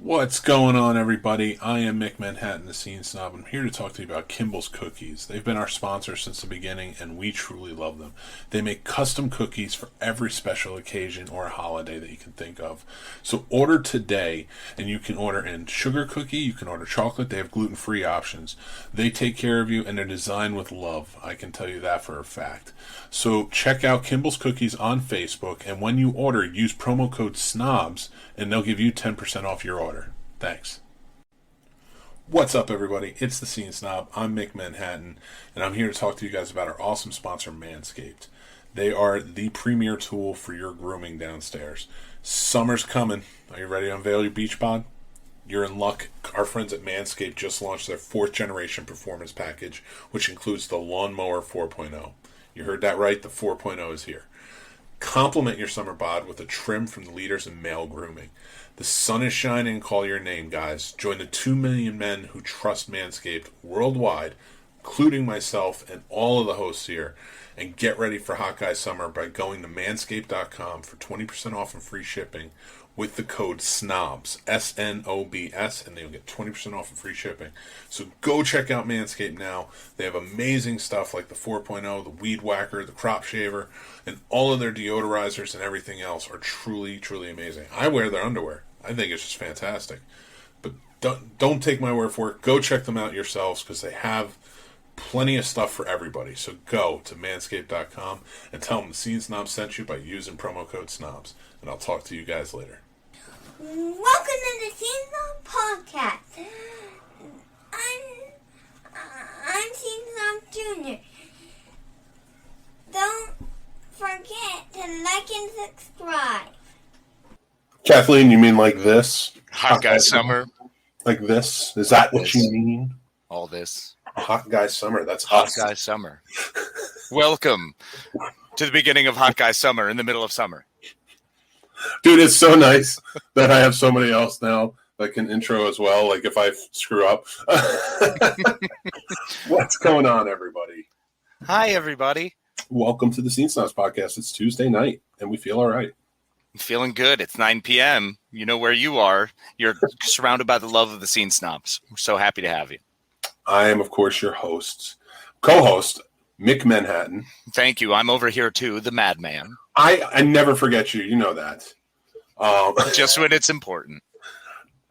What's going on, everybody? I am Mick Manhattan, the Scene Snob. I'm here to talk to you about Kimball's Cookies. They've been our sponsor since the beginning, and we truly love them. They make custom cookies for every special occasion or holiday that you can think of. So order today, and you can order in sugar cookie, you can order chocolate. They have gluten-free options. They take care of you, and they're designed with love. I can tell you that for a fact. So check out Kimball's Cookies on Facebook, and when you order, use promo code SNOBS, and they'll give you 10% off your order. Thanks. What's up, everybody? It's the Scene Snob. I'm Mick Manhattan, and I'm here to talk to you guys about our awesome sponsor, Manscaped. They are the premier tool for your grooming downstairs. Summer's coming. Are you ready to unveil your beach bod? You're in luck. Our friends at Manscaped just launched their 4th generation performance package, which includes the Lawnmower 4.0. You heard that right, the 4.0 is here. Complement your summer bod with a trim from the leaders in male grooming. The sun is shining, call your name, guys. Join the 2 million men who trust Manscaped worldwide, including myself and all of the hosts here, and get ready for Hot Guy Summer by going to manscaped.com for 20% off and free shipping with the code SNOBS, SNOBS, and they'll get 20% off and free shipping. So go check out Manscaped now. They have amazing stuff like the 4.0, the Weed Whacker, the Crop Shaver, and all of their deodorizers and everything else are truly, truly amazing. I wear their underwear. I think it's just fantastic. But don't take my word for it. Go check them out yourselves because they have plenty of stuff for everybody. So go to manscaped.com and tell them the Scene Snobs sent you by using promo code SNOBS. And I'll talk to you guys later. Welcome to the Scene Snobs podcast. I'm Scene Snobs Jr. Don't forget to like and subscribe. Kathleen, you mean like this? Hot Guy Summer. Like this? Is that what you mean? All this. Hot Guy Summer. That's Hot us. Guy Summer. Welcome to the beginning of Hot Guy Summer in the middle of summer. Dude, it's so nice that I have somebody else now that can intro as well, like if I screw up. What's going on, everybody? Hi, everybody. Welcome to the Scene Snobs podcast. It's Tuesday night, and we feel all right. I'm feeling good. It's 9 p.m. You know where you are. You're surrounded by the love of the Scene Snobs. We're so happy to have you. I am, of course, your co-host, Mick Manhattan. Thank you. I'm over here, too, the madman. I never forget you. You know that. Just when it's important.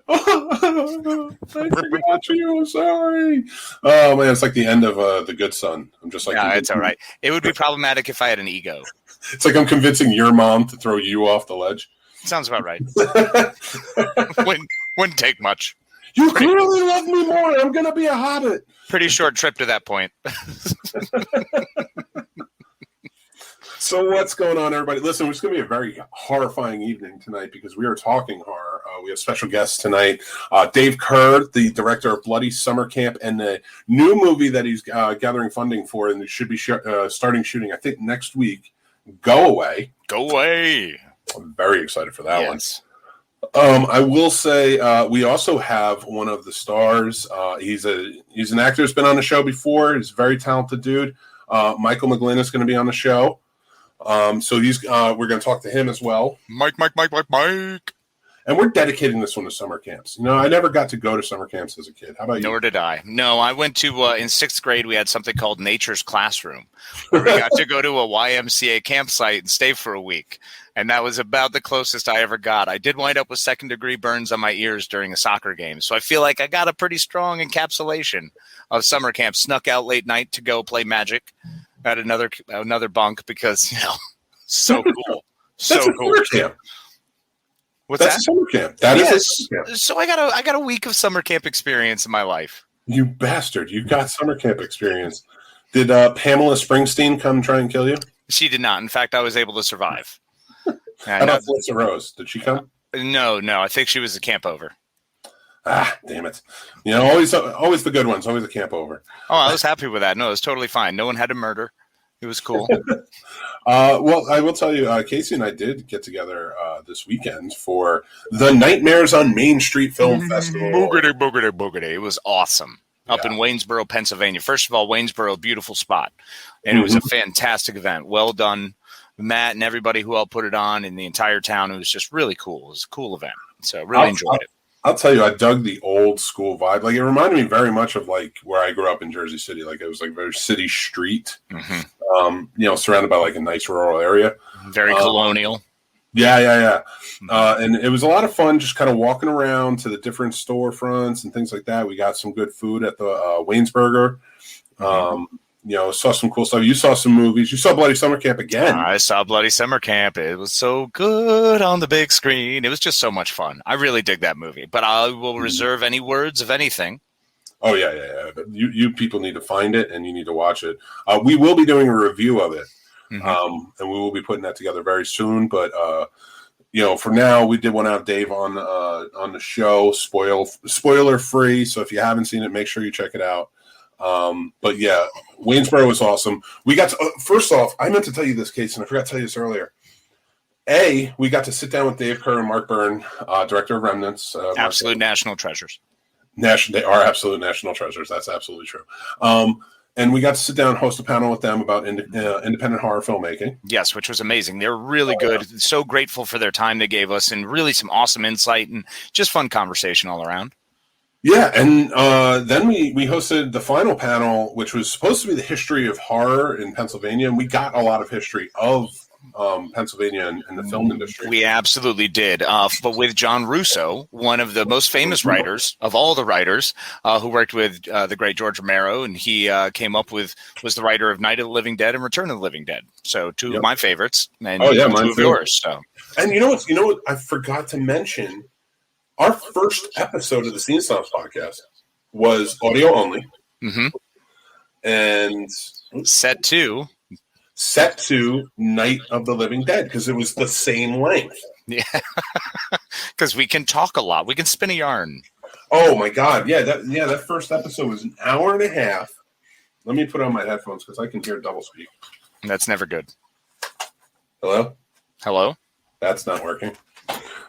I forgot you. I'm sorry. Oh, man, it's like the end of The Good Son. I'm just like... Yeah, it's all right. It would be problematic if I had an ego. It's like I'm convincing your mom to throw you off the ledge. Sounds about right. Wouldn't take much. You clearly love me more. I'm going to be a hobbit. Pretty short trip to that point. So what's going on, everybody? Listen, it's going to be a very horrifying evening tonight because we are talking horror. We have special guests tonight. Dave Kerr, the director of Bloody Summer Camp, and the new movie that he's gathering funding for and should be starting shooting, I think, next week, Go Away. Go Away. I'm very excited for that one. Yes. I will say we also have one of the stars. He's an actor who's been on the show before. He's a very talented dude. Michael McGlynn is going to be on the show. So we're going to talk to him as well. Mike. And we're dedicating this one to summer camps. You know, I never got to go to summer camps as a kid. How about you? Nor did I. No, I went to, in 6th grade, we had something called Nature's Classroom, where we got to go to a YMCA campsite and stay for a week. And that was about the closest I ever got. I did wind up with 2nd-degree burns on my ears during a soccer game. So I feel like I got a pretty strong encapsulation of summer camp. Snuck out late night to go play Magic at another bunk because, so cool. So cool. Camp. What's That's that? A summer camp. That is a summer camp. So I got a week of summer camp experience in my life. You bastard. You got summer camp experience. Did Pamela Springsteen come try and kill you? She did not. In fact, I was able to survive. How about Melissa Rose? Did she come? No. I think she was a camp over. Ah, damn it. You know, always the good ones. Always a camp over. Oh, I was happy with that. No, it was totally fine. No one had to murder. It was cool. Well, I will tell you, Casey and I did get together this weekend for the Nightmares on Main Street Film Festival. Boogity. It was awesome. Up in Waynesboro, Pennsylvania. First of all, Waynesboro, beautiful spot. And it was a fantastic event. Well done. Matt and everybody who helped put it on and the entire town. It was just really cool. It was a cool event. So really enjoyed it. I'll tell you, I dug the old school vibe. Like, it reminded me very much of like where I grew up in Jersey City. Like, it was like very city street, surrounded by like a nice rural area. Very colonial. Yeah. And it was a lot of fun just kind of walking around to the different storefronts and things like that. We got some good food at the Waynesburger. Saw some cool stuff. You saw some movies. You saw Bloody Summer Camp again. I saw Bloody Summer Camp. It was so good on the big screen. It was just so much fun. I really dig that movie, but I will reserve any words of anything. Oh, yeah. You people need to find it, and you need to watch it. We will be doing a review of it, and we will be putting that together very soon. But, for now, we did one out, Dave, on the show, spoiler free. So if you haven't seen it, make sure you check it out. But yeah, Waynesboro was awesome. We got to, first off, I meant to tell you this, Case, and I forgot to tell you this earlier. We got to sit down with Dave Kerr and Mark Byrne, director of Remnants. Absolute national treasures. They are absolute national treasures. That's absolutely true. And we got to sit down and host a panel with them about independent horror filmmaking. Yes, which was amazing. They're really good. Yeah. So grateful for their time they gave us, and really some awesome insight and just fun conversation all around. Yeah, and then we hosted the final panel, which was supposed to be the history of horror in Pennsylvania, and we got a lot of history of Pennsylvania and the film industry. We absolutely did, but with John Russo, one of the most famous writers of all the writers, who worked with the great George Romero, and he was the writer of Night of the Living Dead and Return of the Living Dead. So two of my favorites, and two of yours. So, and you know what I forgot to mention. Our first episode of the Scene Snobs podcast was audio only. And set to Night of the Living Dead, because it was the same length. Yeah. Because we can talk a lot. We can spin a yarn. Oh my God. Yeah, that first episode was an hour and a half. Let me put on my headphones because I can hear double speak. That's never good. Hello? That's not working.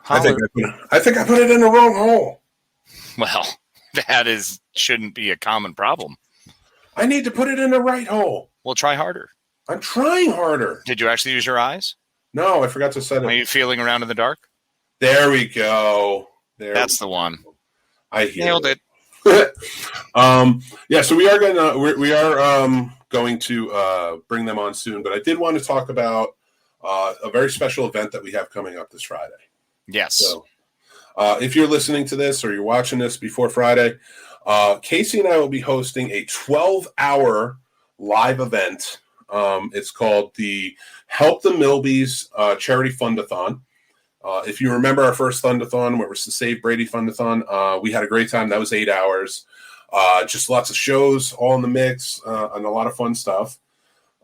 I think I put it in the wrong hole. Well, that shouldn't be a common problem. I need to put it in the right hole. Well, try harder. I'm trying harder. Did you actually use your eyes? No, I forgot to set it. Are you feeling around in the dark? There we go. That's the one. I nailed it. Yeah, so we are going to bring them on soon, but I did want to talk about a very special event that we have coming up this Friday. Yes. So, if you're listening to this or you're watching this before Friday, Casey and I will be hosting a 12-hour live event. It's called the Help the MILBY'S Charity Fund-A-Thon. If you remember our first Fund-A-Thon, where it was the Save Brady Fund-A-Thon, we had a great time. That was 8 hours. Just lots of shows, all in the mix, and a lot of fun stuff.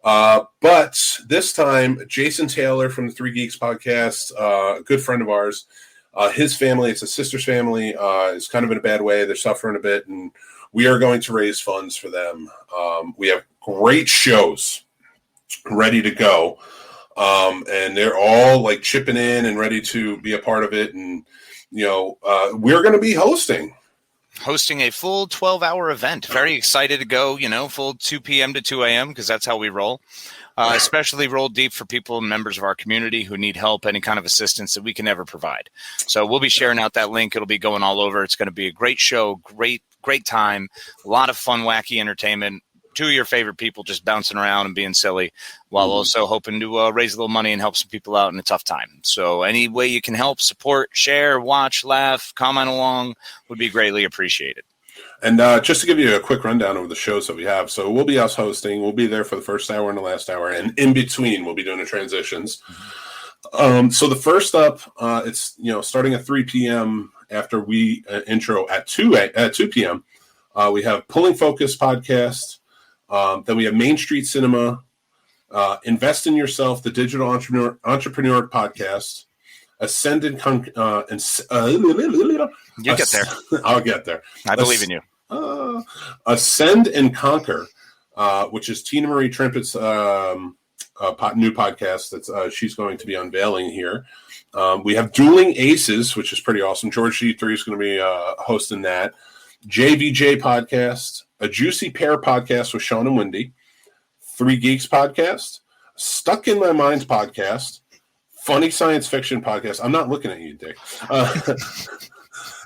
But this time, Jason Taylor from the Three Geeks podcast, a good friend of ours, his family, it's a sister's family, is kind of in a bad way. They're suffering a bit, and we are going to raise funds for them. We have great shows ready to go. And they're all like chipping in and ready to be a part of it. And, we're going to be hosting a full 12-hour event. Very excited to go, full 2 p.m. to 2 a.m. because that's how we roll. Especially roll deep for people and members of our community who need help, any kind of assistance that we can ever provide. So we'll be sharing out that link. It'll be going all over. It's going to be a great show, great time, a lot of fun, wacky entertainment. Two of your favorite people just bouncing around and being silly while also hoping to raise a little money and help some people out in a tough time. So any way you can help, support, share, watch, laugh, comment along would be greatly appreciated. And just to give you a quick rundown of the shows that we have. So we'll be us hosting. We'll be there for the first hour and the last hour. And in between, we'll be doing the transitions. So the first up, it's, starting at 3 p.m. after we intro at 2 p.m. We have Pulling Focus podcast. Then we have Main Street Cinema, Invest in Yourself, the Digital Entrepreneur Podcast, Ascend and Conquer. You get there. I'll get there. I believe in you. Ascend and Conquer, which is Tina Marie Trimpet's new podcast that she's going to be unveiling here. We have Dueling Aces, which is pretty awesome. George G3 is going to be hosting that. JVJ podcast, a Juicy Pear podcast with Sean and Wendy, Three Geeks podcast, Stuck in My Mind's podcast, Funny Science Fiction podcast. I'm not looking at you, Dick.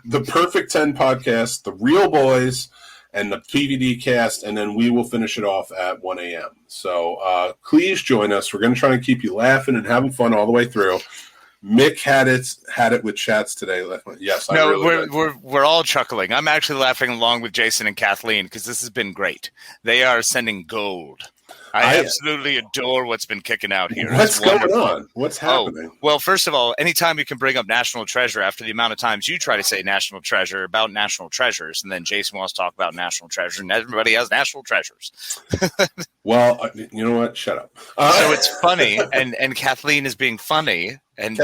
the Perfect 10 podcast, the Real Boys, and the PVD cast, and then we will finish it off at 1 a.m. So please join us. We're going to try and keep you laughing and having fun all the way through. Mick had it with chats today. Yes, no, really we're all chuckling. I'm actually laughing along with Jason and Kathleen because this has been great. They are sending gold. I absolutely adore what's been kicking out here. What's going on? What's happening? Well, first of all, anytime you can bring up National Treasure after the amount of times you try to say National Treasure about National Treasures, and then Jason wants to talk about National Treasure, and everybody has National Treasures. Well, you know what? Shut up. So it's funny, and Kathleen is being funny, and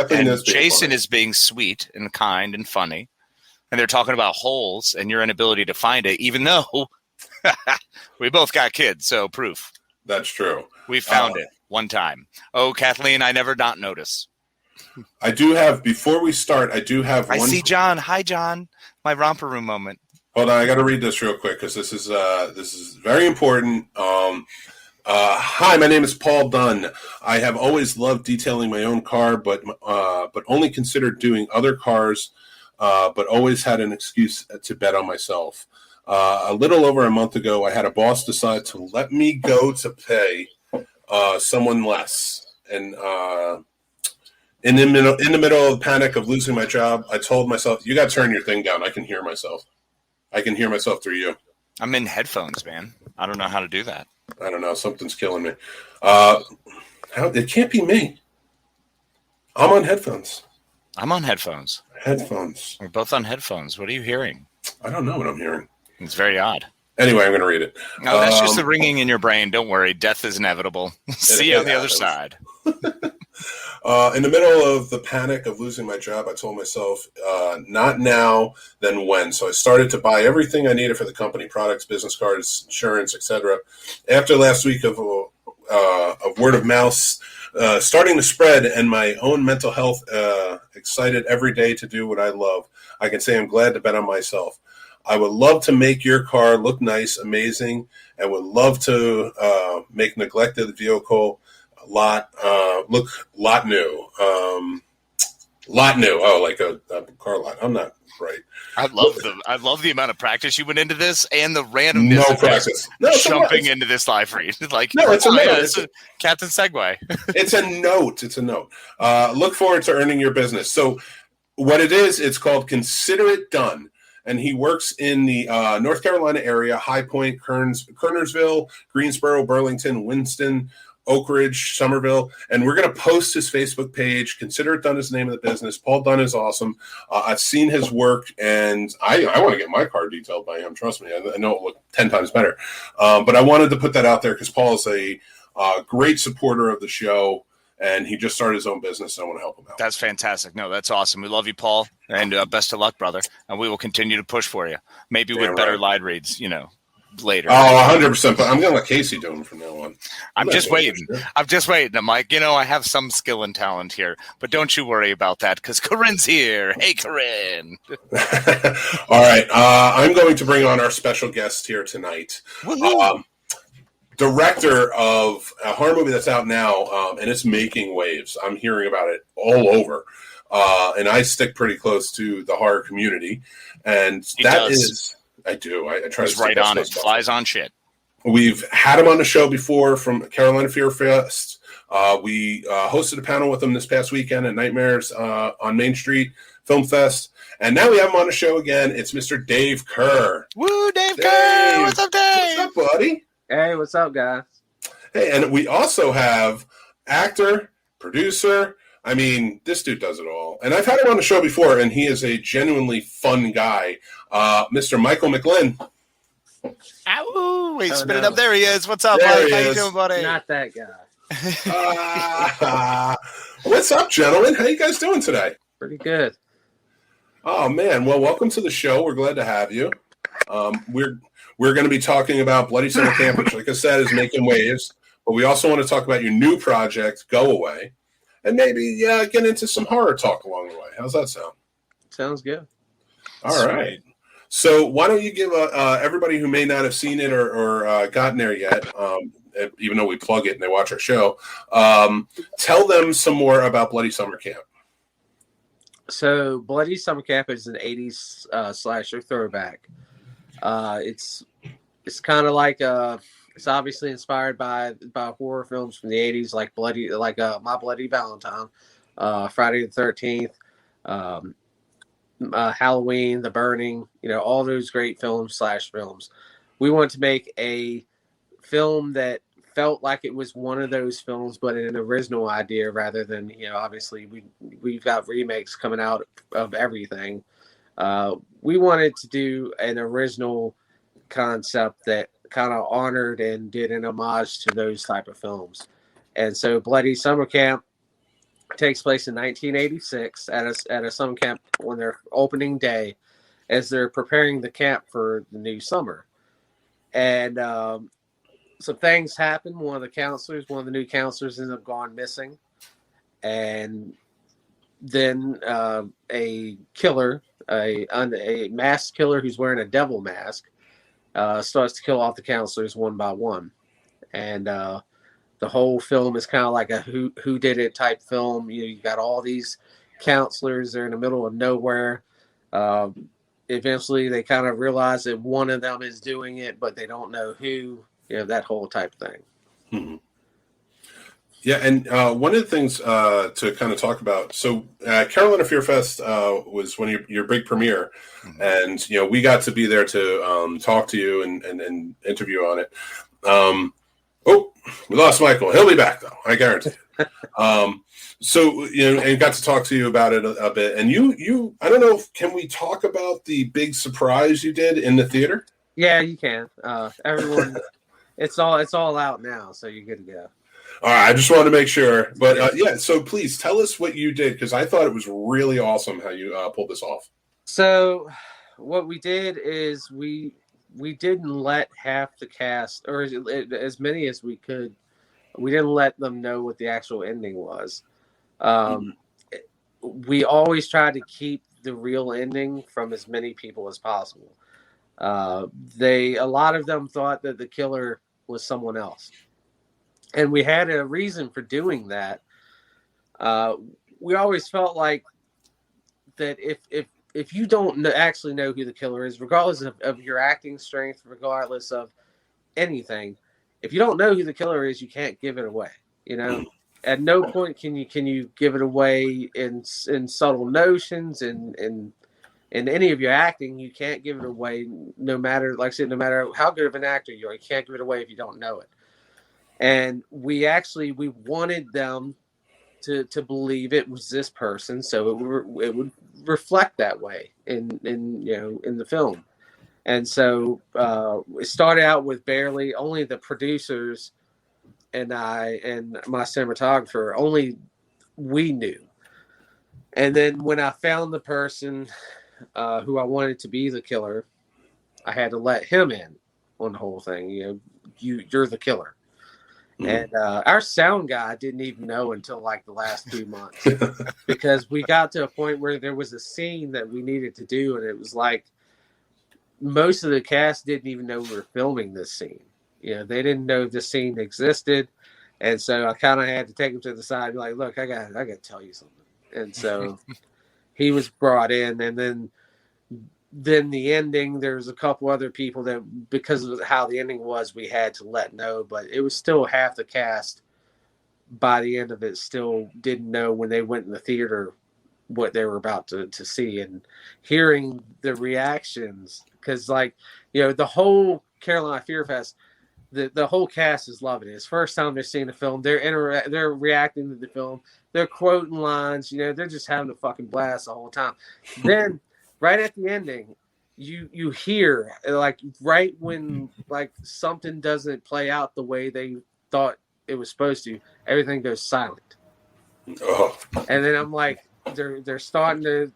Jason is being sweet and kind and funny, and they're talking about holes and your inability to find it, even though we both got kids, so proof. That's true. We found it one time. Oh, Kathleen, I never not notice. I do have, before we start, I see John. Hi, John. My romper room moment. Hold on, I got to read this real quick because this is very important. Hi, my name is Paul Dunn. I have always loved detailing my own car, but only considered doing other cars, but always had an excuse to bet on myself. A little over a month ago, I had a boss decide to let me go to pay someone less. And in the middle of the panic of losing my job, I told myself, you got to turn your thing down. I can hear myself. I can hear myself through you. I'm in headphones, man. I don't know how to do that. I don't know. Something's killing me. It can't be me. I'm on headphones. I'm on headphones. Headphones. We're both on headphones. What are you hearing? I don't know what I'm hearing. It's very odd. Anyway, I'm going to read it. No, that's just the ringing in your brain. Don't worry. Death is inevitable. See you on the other side. In the middle of the panic of losing my job, I told myself, not now, then when. So I started to buy everything I needed for the company, products, business cards, insurance, etc. After last week of word of mouth starting to spread and my own mental health excited every day to do what I love, I can say I'm glad to bet on myself. I would love to make your car look nice, amazing, and would love to make neglected vehicle look lot new. Lot new. Oh, like a car lot. I'm not right. I love the amount of practice you went into this and the randomness of practice. Jumping into this live read. Like, no, it's a note. It's a Captain Segway. It's a note. It's a note. Look forward to earning your business. So what it is, it's called Consider It Done. And he works in the North Carolina area, High Point, Kernersville, Greensboro, Burlington, Winston, Oak Ridge, Somerville. And we're going to post his Facebook page. Consider It Done is the name of the business. Paul Dunn is awesome. I've seen his work, and I want to get my car detailed by him. Trust me. I know it will look 10 times better. But I wanted to put that out there because Paul is a great supporter of the show. And he just started his own business, and I want to help him out. That's fantastic. No, that's awesome. We love you, Paul, and best of luck, brother. And we will continue to push for you. Maybe with better live reads, later. Oh, 100%. But I'm going to let Casey do them from now on. I'm just waiting. I'm just waiting. I'm like, I have some skill and talent here. But don't you worry about that because Corinne's here. Hey, Corinne. All right. I'm going to bring on our special guest here tonight. Director of a horror movie that's out now, and it's making waves. I'm hearing about it all over. And I stick pretty close to the horror community. And I do. I try to right on it. Flies on shit. We've had him on the show before from Carolina Fear Fest. We hosted a panel with him this past weekend at Nightmares on Main Street Film Fest. And now we have him on the show again. It's Mr. Dave Kerr. Woo, Dave Kerr! What's up, Dave? What's up, buddy? Hey, what's up, guys? Hey, and we also have actor, producer. I mean, this dude does it all. And I've had him on the show before, and he is a genuinely fun guy. Mr. Michael McGlynn. Ow! Wait, spit it up. There he is. What's up, Mike? How you doing, buddy? Not that guy. What's up, gentlemen? How you guys doing today? Pretty good. Oh, man. Well, welcome to the show. We're glad to have you. We're going to be talking about Bloody Summer Camp, which, like I said, is making waves. But we also want to talk about your new project, Go Away, and maybe get into some horror talk along the way. How's that sound? Sounds good. All right. So why don't you give everybody who may not have seen it or gotten there yet, even though we plug it and they watch our show, tell them some more about Bloody Summer Camp. So Bloody Summer Camp is an 80s slasher throwback. It's kind of like it's obviously inspired by horror films from the 80s, like My Bloody Valentine, Friday the 13th, Halloween, The Burning, all those great films / films. We want to make a film that felt like it was one of those films, but an original idea rather than, obviously we've got remakes coming out of everything. We wanted to do an original concept that kind of honored and did an homage to those type of films. And so Bloody Summer Camp takes place in 1986 at a summer camp on their opening day as they're preparing the camp for the new summer. And some things happen. One of the new counselors ends up going missing. And then a killer, a masked killer who's wearing a devil mask, starts to kill off the counselors one by one. And the whole film is kind of like a who did it type film. You got all these counselors, they're in the middle of nowhere. Eventually they kind of realize that one of them is doing it, but they don't know who, that whole type thing. Mm-hmm. Yeah, and one of the things to kind of talk about, so Carolina Fear Fest was one of your big premiere, and we got to be there to talk to you and interview on it. We lost Michael. He'll be back though, I guarantee. So and got to talk to you about it a bit. And you, I don't know, can we talk about the big surprise you did in the theater? Yeah, you can. Everyone, it's all out now, so you're good to go. All right, I just wanted to make sure. But so please tell us what you did, because I thought it was really awesome how you pulled this off. So what we did is we didn't let half the cast, or as many as we could, we didn't let them know what the actual ending was. We always tried to keep the real ending from as many people as possible. A lot of them thought that the killer was someone else. And we had a reason for doing that. We always felt like that if you don't actually know who the killer is, regardless of your acting strength, regardless of anything, if you don't know who the killer is, you can't give it away. At no point can you give it away in subtle notions and in any of your acting. You can't give it away, no matter, like I said, no matter how good of an actor you are. You can't give it away if you don't know it. And we wanted them to believe it was this person, so it would reflect that way in the film. And so it started out with barely only the producers and I and my cinematographer, only we knew. And then when I found the person who I wanted to be the killer, I had to let him in on the whole thing. You're the killer. And our sound guy didn't even know until like the last 2 months, because we got to a point where there was a scene that we needed to do, and it was like most of the cast didn't even know we were filming this scene. They didn't know the scene existed, and so I kind of had to take him to the side and be like, "Look, I got to tell you something." And so he was brought in, and then the ending, there's a couple other people that, because of how the ending was, we had to let know, but it was still half the cast by the end of it still didn't know when they went in the theater what they were about to see. And hearing the reactions, because the whole Carolina Fear Fest, the whole cast is loving it. It's the first time they're seeing the film. They're reacting to the film. They're quoting lines. They're just having a fucking blast the whole time. Then right at the ending, you hear, like, right when like something doesn't play out the way they thought it was supposed to, everything goes silent. Oh. And then I'm like, they're starting to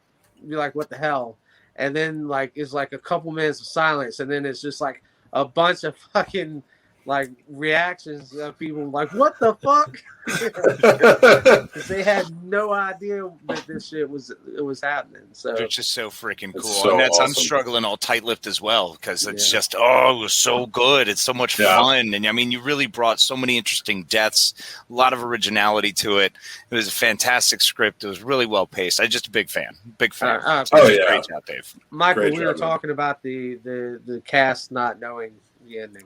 be like, what the hell? And then like it's like a couple minutes of silence, and then it's just like a bunch of fucking like reactions of people like, "What the fuck?" Because they had no idea that this shit was happening. So They're just so freaking cool. so and that's I'm awesome. struggling all tight-lipped as well because it's just it was so good. It's so much fun, and I mean, you really brought so many interesting deaths, a lot of originality to it. It was a fantastic script. It was really well paced. I'm just a big fan. Big fan. Great job, Dave. Michael, Great we job, were man. talking about the cast not knowing the ending.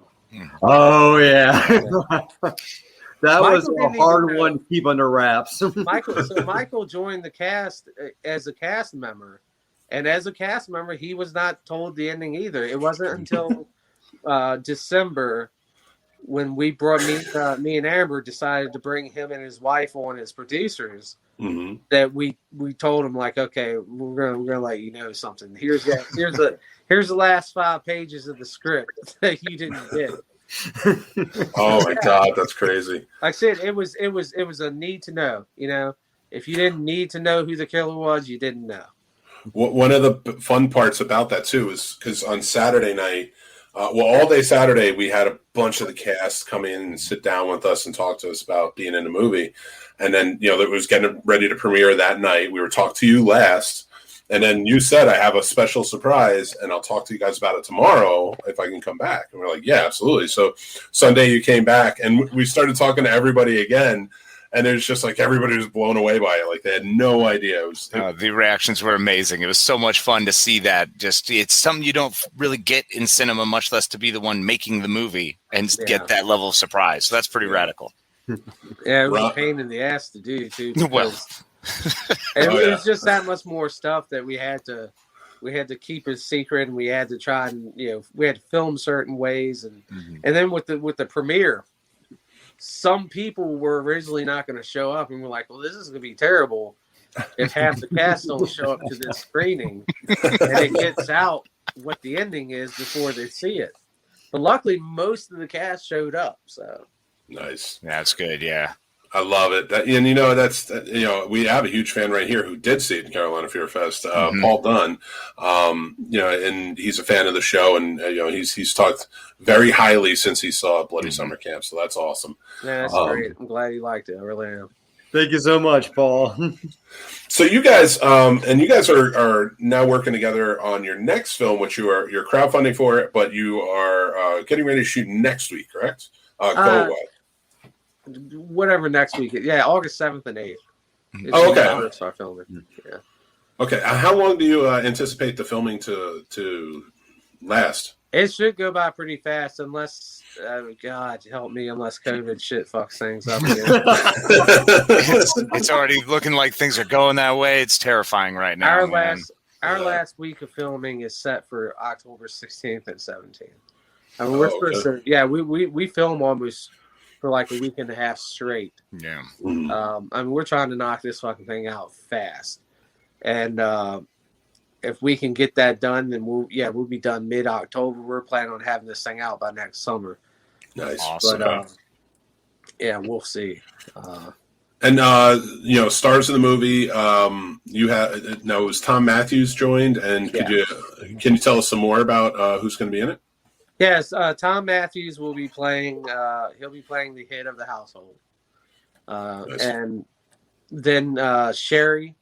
Oh yeah. That was Michael a didn't hard even know. one to keep under wraps. Michael joined the cast as a cast member, and as a cast member, he was not told the ending either. It wasn't until December when we brought me and Amber decided to bring him and his wife on as producers that we told him, like, okay, we're gonna let you know something. Here's the last 5 pages of the script that you didn't get. Oh my God, that's crazy. Like I said, it was a need to know. You know, if you didn't need to know who the killer was, you didn't know. One of the fun parts about that too is because on Saturday night, all day Saturday, we had a bunch of the cast come in and sit down with us and talk to us about being in the movie. And then, it was getting ready to premiere that night. We were talking to you last. And then you said, I have a special surprise, and I'll talk to you guys about it tomorrow if I can come back. And we're like, yeah, absolutely. So Sunday you came back, and we started talking to everybody again. And it was just like everybody was blown away by it. Like they had no idea. The reactions were amazing. It was so much fun to see that. It's something you don't really get in cinema, much less to be the one making the movie and get that level of surprise. So that's pretty radical. Yeah, it was a pain in the ass to do too. Well, it was just that much more stuff that we had to keep a secret, and we had to try and we had to film certain ways, and then with the premiere. Some people were originally not going to show up, and we're like, well, this is going to be terrible if half the cast don't show up to this screening and it gets out what the ending is before they see it. But luckily, most of the cast showed up. So nice. That's good. Yeah. I love it. We have a huge fan right here who did see it in Carolina Fear Fest, Paul Dunn. And he's a fan of the show, and he's talked very highly since he saw Bloody Summer Camp. So that's awesome. Yeah, that's great. I'm glad he liked it. I really am. Thank you so much, Paul. So you guys, are now working together on your next film, which you're crowdfunding for, but you are getting ready to shoot next week, correct? Whatever next week. Yeah, August 7th and 8th. Okay. Start filming. Yeah. Okay. How long do you anticipate the filming to last? It should go by pretty fast, unless God help me, unless COVID shit fucks things up again. It's already looking like things are going that way. It's terrifying right now. Our last week of filming is set for October 16th and 17th. I mean, we're supposed to. Yeah, we film almost for like a week and a half straight. Yeah. I mean, we're trying to knock this fucking thing out fast, and if we can get that done, then we'll be done mid-October. We're planning on having this thing out by next summer. Nice. Awesome. But we'll see. Stars of the movie. It was Tom Matthews joined, and can you tell us some more about who's going to be in it? Yes, Tom Matthews will be playing. He'll be playing the head of the household, nice. And then Sherry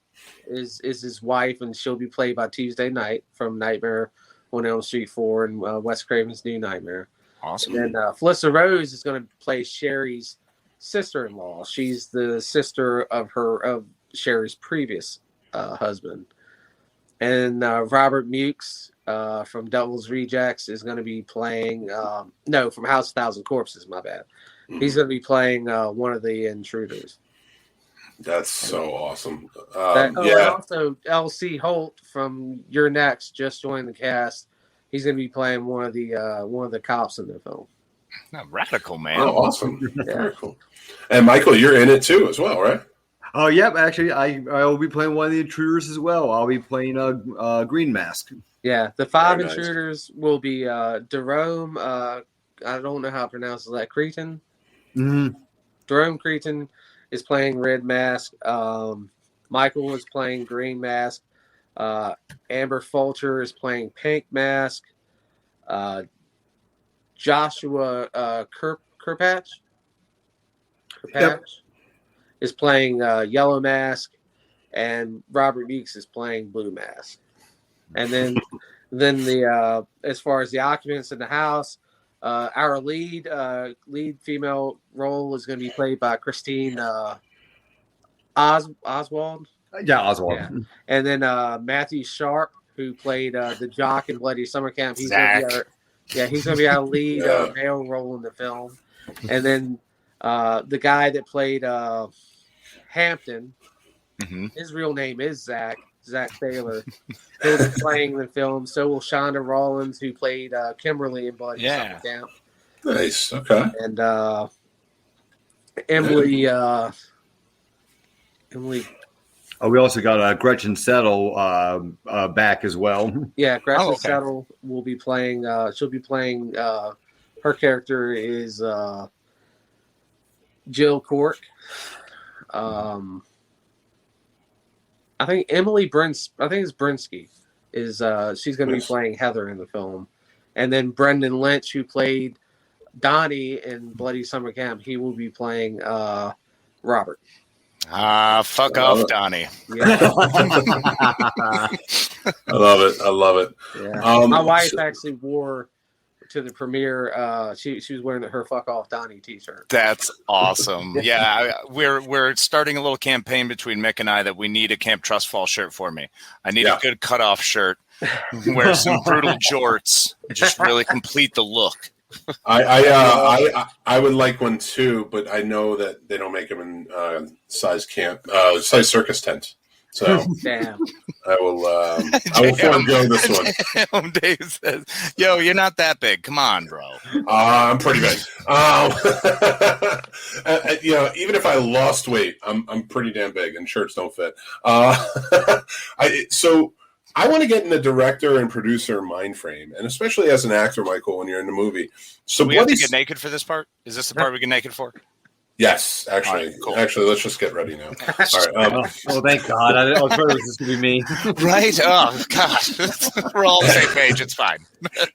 is his wife, and she'll be played by Tuesday Night from Nightmare on Elm Street 4 and Wes Craven's New Nightmare. Awesome. And then Felissa Rose is going to play Sherry's sister-in-law. She's the sister of Sherry's previous husband. And Robert Mukes from Devil's Rejects is going to be playing from House of Thousand Corpses, my bad. He's going to be playing one of the intruders. That's so awesome. And also L.C. Holt from You're Next just joined the cast. He's going to be playing one of the cops in the film. Oh, radical, man. Oh, awesome. Very cool. And Michael, you're in it too as well, right? Oh, yep. Actually, I will be playing one of the intruders as well. I'll be playing a Green Mask. Yeah, the 5 intruders will be Jerome. I don't know how to pronounce that. Cretan. Mm-hmm. Jerome Cretan is playing Red Mask. Michael is playing Green Mask. Amber Fulcher is playing Pink Mask. Joshua Kirkpatch is playing Yellow Mask, and Robert Meeks is playing Blue Mask. And then the as far as the occupants in the house, our lead female role is going to be played by Christine Oswald. Yeah, Oswald. Yeah. And then Matthew Sharp, who played the jock in Bloody Summer Camp. He's going to be our lead male role in the film. And then the guy that played Hampton, his real name is Zach Taylor. He'll be playing the film. So will Shonda Rollins, who played Kimberly in Bloody Summer Camp. Nice. Okay. And Emily. Oh, we also got Gretchen Settle back as well. Yeah, Gretchen Settle will be playing. She'll be playing. Her character is Jill Cork. I think Emily Brins. I think it's Brinsky. Is she's going to be playing Heather in the film, and then Brendan Lynch, who played Donnie in Bloody Summer Camp, he will be playing Robert. Fuck off, Donnie. Yeah. I love it. Yeah. My wife actually wore to the premiere. She was wearing her "Fuck Off Donnie" T-shirt. That's awesome. Yeah, we're starting a little campaign between Mick and I that we need a Camp Trust Fall shirt for me. I need a good cutoff shirt. Wear some brutal jorts. Just really complete the look. I would like one too, but I know that they don't make them in size circus tent. So damn. I will forego this one. Dave says, "Yo, you're not that big. Come on, bro." I'm pretty big. Even if I lost weight, I'm pretty damn big, and shirts don't fit. So I want to get in the director and producer mind frame, and especially as an actor, Michael, when you're in the movie. So do we have to get naked for this part? Is this the part we get naked for? Yes, actually. Right, cool. Actually, let's just get ready now. All right. Oh, thank God. I was afraid this was going to be me. Right? Oh, God. We're all on the same page. It's fine.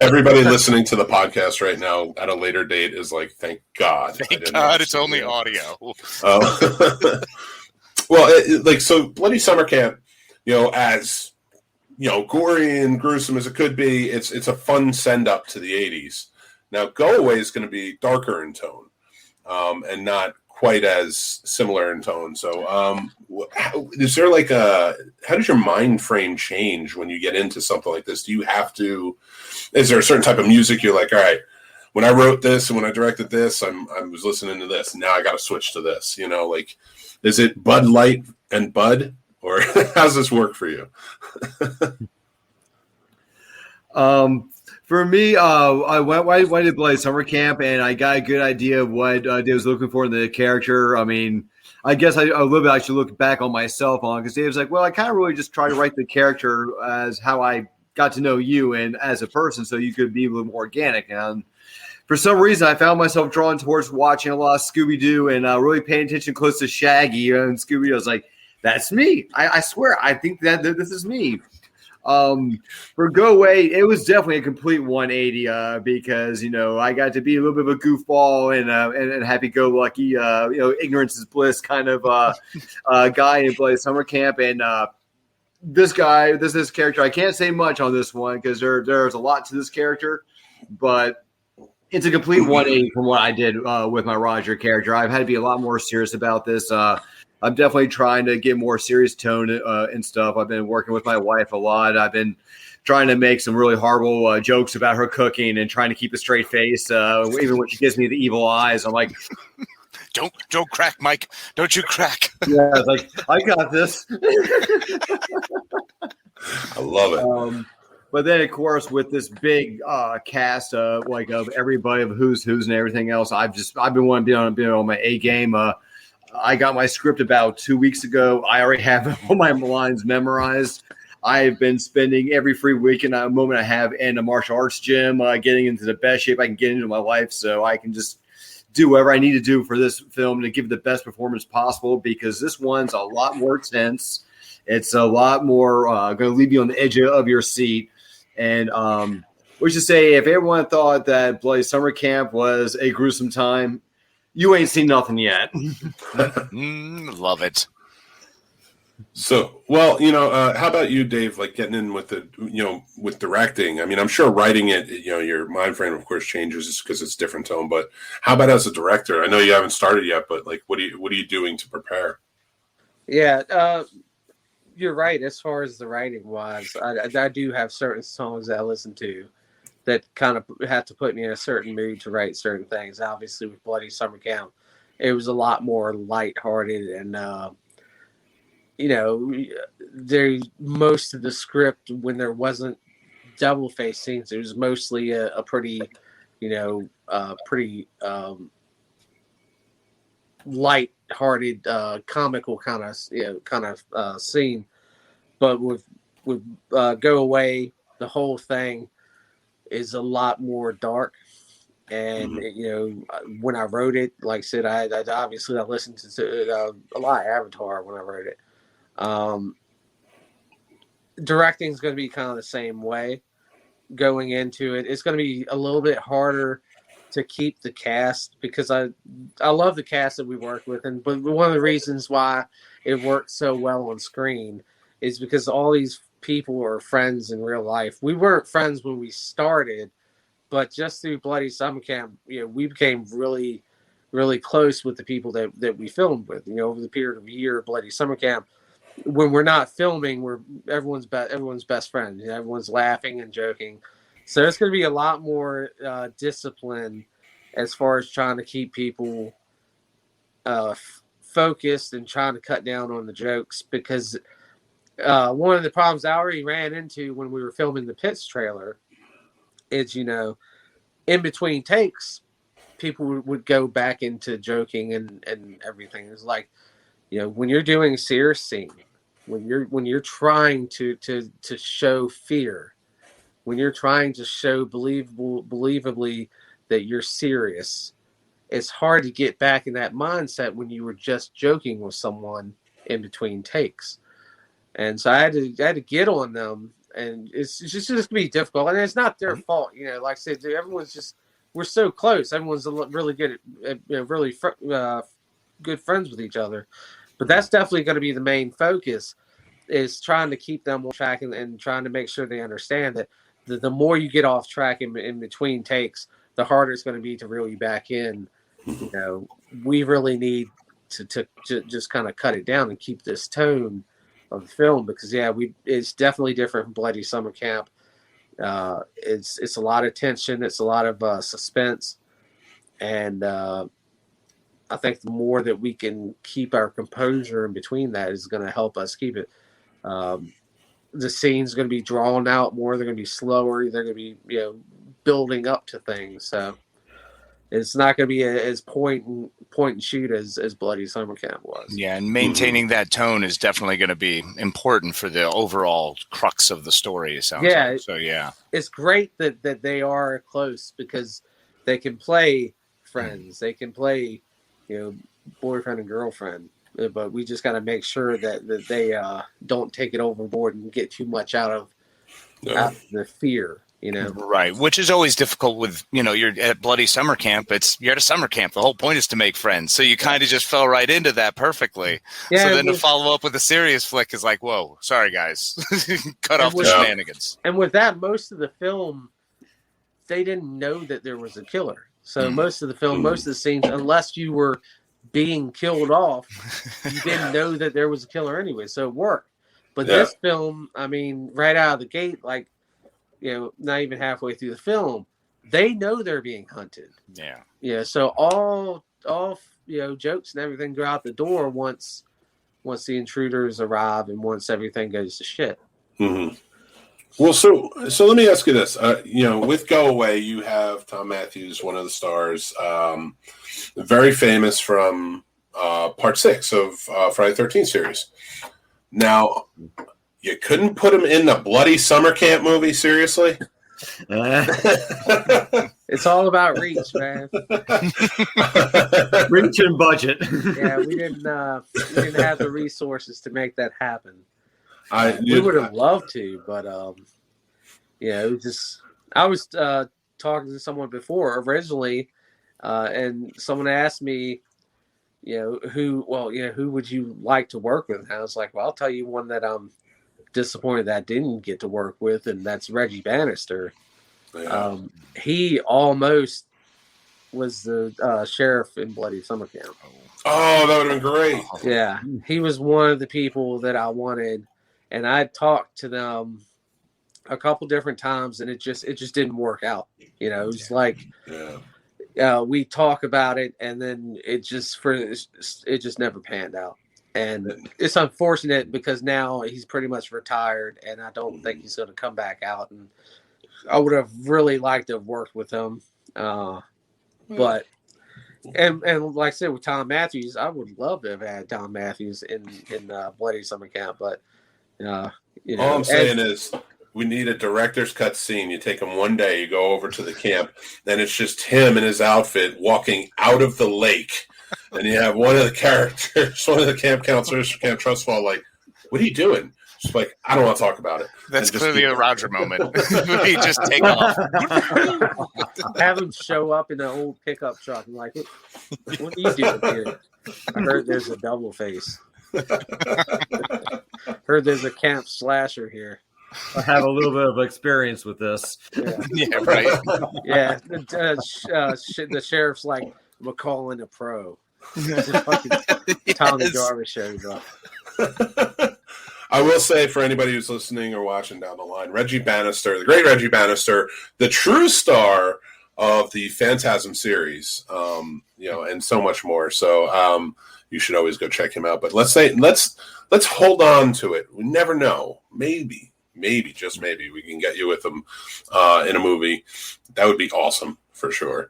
Everybody listening to the podcast right now at a later date is like, thank God. Thank God it's only audio. Well, so Bloody Summer Camp, as gory and gruesome as it could be, it's a fun send up to the 80s. Now, Go Away is going to be darker in tone, and not quite as similar in tone. So, is there how does your mind frame change when you get into something like this? Is there a certain type of music you're like, all right, when I wrote this and when I directed this, I was listening to this, and now I got to switch to this, is it Bud Light and Bud? Or how's this work for you? For me, I went to Bloody Summer Camp, and I got a good idea of what Dave was looking for in the character. I mean, I guess I a little bit I should look back on myself because Dave's like, well, I kind of really just try to write the character as how I got to know you and as a person, so you could be a little more organic. And for some reason, I found myself drawn towards watching a lot of Scooby-Doo and really paying attention close to Shaggy and Scooby-Doo. I was like, that's me. I swear. I think that this is me. For Go Away, it was definitely a complete 180 because I got to be a little bit of a goofball and happy-go-lucky, ignorance is bliss kind of guy in Bloody Summer Camp. And this character, I can't say much on this one because there's a lot to this character, but it's a complete 180 from what I did with my Roger character. I've had to be a lot more serious about this. I'm definitely trying to get more serious tone and stuff. I've been working with my wife a lot. I've been trying to make some really horrible jokes about her cooking and trying to keep a straight face. Even when she gives me the evil eyes, I'm like, don't crack, Mike. Don't you crack. Yeah, it's like, I got this. I love it. But then, of course, with this big cast of everybody of who's and everything else, I've been wanting to be on my A game. I got my script about 2 weeks ago. I already have all my lines memorized. I've been spending every free weekend a moment I have in a martial arts gym, getting into the best shape I can get into my life so I can just do whatever I need to do for this film to give the best performance possible because this one's a lot more tense. It's a lot more going to leave you on the edge of your seat. And we should say if everyone thought that Bloody Summer Camp was a gruesome time, you ain't seen nothing yet. Love it. So, well, how about you, Dave? Like getting in with with directing. I mean, I'm sure writing it, your mind frame, of course, changes because it's different tone. But how about as a director? I know you haven't started yet, but like, what are you doing to prepare? Yeah, you're right. As far as the writing wise, I do have certain songs that I listen to that kind of have to put me in a certain mood to write certain things. Obviously, with Bloody Summer Camp, it was a lot more lighthearted and. Most of the script when there wasn't double face scenes, it was mostly a pretty light-hearted, comical kind of scene. But with Go Away, the whole thing is a lot more dark. And when I wrote it, like I said, I obviously I listened to a lot of Avatar when I wrote it. Directing is going to be kind of the same way going into it. It's going to be a little bit harder to keep the cast because I love the cast that we work with, but one of the reasons why it worked so well on screen is because all these people are friends in real life. We weren't friends when we started, but just through Bloody Summer Camp, we became really, really close with the people that we filmed with. Over the period of a year of Bloody Summer Camp. When we're not filming, we're everyone's best friend. Everyone's laughing and joking. So it's going to be a lot more discipline as far as trying to keep people focused and trying to cut down on the jokes. Because one of the problems I already ran into when we were filming the Pits trailer is, in between takes, people would go back into joking and everything. It's like, when you're doing a serious scene, when you're trying to show fear, when you're trying to show believably that you're serious, it's hard to get back in that mindset when you were just joking with someone in between takes. And so I had to get on them, and it's just going to be difficult. And it's not their fault, Like I said, we're so close. Everyone's really good at good friends with each other. But that's definitely going to be the main focus, is trying to keep them on track and trying to make sure they understand that the more you get off track in between takes, the harder it's going to be to reel you back in. We really need to just kind of cut it down and keep this tone of the film because, it's definitely different from Bloody Summer Camp. It's a lot of tension. It's a lot of suspense. And I think the more that we can keep our composure in between that is going to help us keep it. The scene's going to be drawn out more. They're going to be slower. They're going to be, building up to things. So it's not going to be as point and shoot as Bloody Summer Camp was. Yeah, and maintaining that tone is definitely going to be important for the overall crux of the story. It sounds like. So it's great that they are close because they can play friends. They can play, boyfriend and girlfriend. But we just got to make sure that they don't take it overboard and get too much out of the fear. Right, which is always difficult with, you're at Bloody Summer Camp. You're at a summer camp. The whole point is to make friends. So you kind of just fell right into that perfectly. Yeah, so then to follow up with a serious flick is like, whoa, sorry guys, cut off the shenanigans. And with that, most of the film, they didn't know that there was a killer. So most of the film, most of the scenes, unless you were being killed off, you didn't know that there was a killer anyway. So it worked. But this film, I mean, right out of the gate, not even halfway through the film, they know they're being hunted. Yeah. So all jokes and everything go out the door once the intruders arrive and once everything goes to shit. Mm-hmm. Well, so let me ask you this. With Go Away, you have Tom Matthews, one of the stars, very famous from part 6 of Friday the 13th series. Now, you couldn't put him in the Bloody Summer Camp movie, seriously? It's all about reach, man. Reach and budget. Yeah, we didn't have the resources to make that happen. We would have loved to, but it was just I was talking to someone before originally, and someone asked me, who would you like to work with? And I was like, well, I'll tell you one that I'm disappointed that I didn't get to work with, and that's Reggie Bannister. Yeah. He almost was the sheriff in Bloody Summer Camp. Oh, that would have been great. Yeah, he was one of the people that I wanted, and I talked to them a couple different times, and it just didn't work out. It was like we talk about it, and then it just never panned out. And it's unfortunate because now he's pretty much retired, and I don't think he's going to come back out. And I would have really liked to have worked with him, but. And like I said, with Tom Matthews, I would love to have had Tom Matthews in Bloody Summer Camp, but all I'm saying is we need a director's cut scene. You take him one day, you go over to the camp, then it's just him in his outfit walking out of the lake, and you have one of the characters, one of the camp counselors from Camp Trustfall, like, "What are you doing?" Just like, I don't want to talk about it. That's clearly a Roger moment. He just take off. Have him show up in an old pickup truck and like, what are you doing here? I heard there's a double face. Heard there's a camp slasher here. I have a little bit of experience with this. Yeah, right. Yeah, the sheriff's like, we're calling a pro. Tommy Jarvis shows up. I will say for anybody who's listening or watching down the line, Reggie Bannister, the great Reggie Bannister, the true star of the Phantasm series, and so much more. So you should always go check him out. But let's hold on to it. We never know. Maybe, just maybe, we can get you with him in a movie. That would be awesome for sure.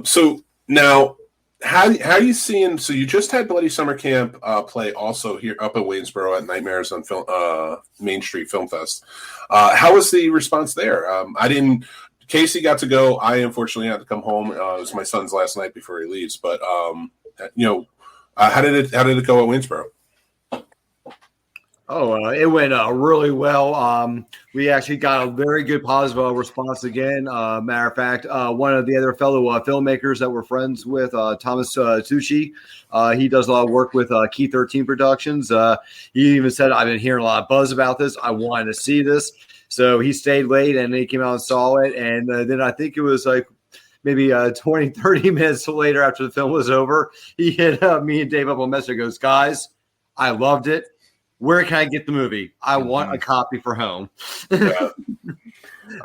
So now, how are you seeing? So you just had Bloody Summer Camp play also here up at Waynesboro at Nightmares on Main Street Film Fest. How was the response there? Casey got to go. I unfortunately had to come home. It was my son's last night before he leaves. But how did it go at Waynesboro? Oh, it went really well. We actually got a very good positive response again. Matter of fact, one of the other fellow filmmakers that we're friends with, Thomas Tucci, he does a lot of work with Key 13 Productions. He even said, I've been hearing a lot of buzz about this. I wanted to see this. So he stayed late and he came out and saw it. And then I think it was like maybe 20, 30 minutes later after the film was over, he hit me and Dave up on Messenger, goes, guys, I loved it. Where can I get the movie? I want a copy for home. Yeah.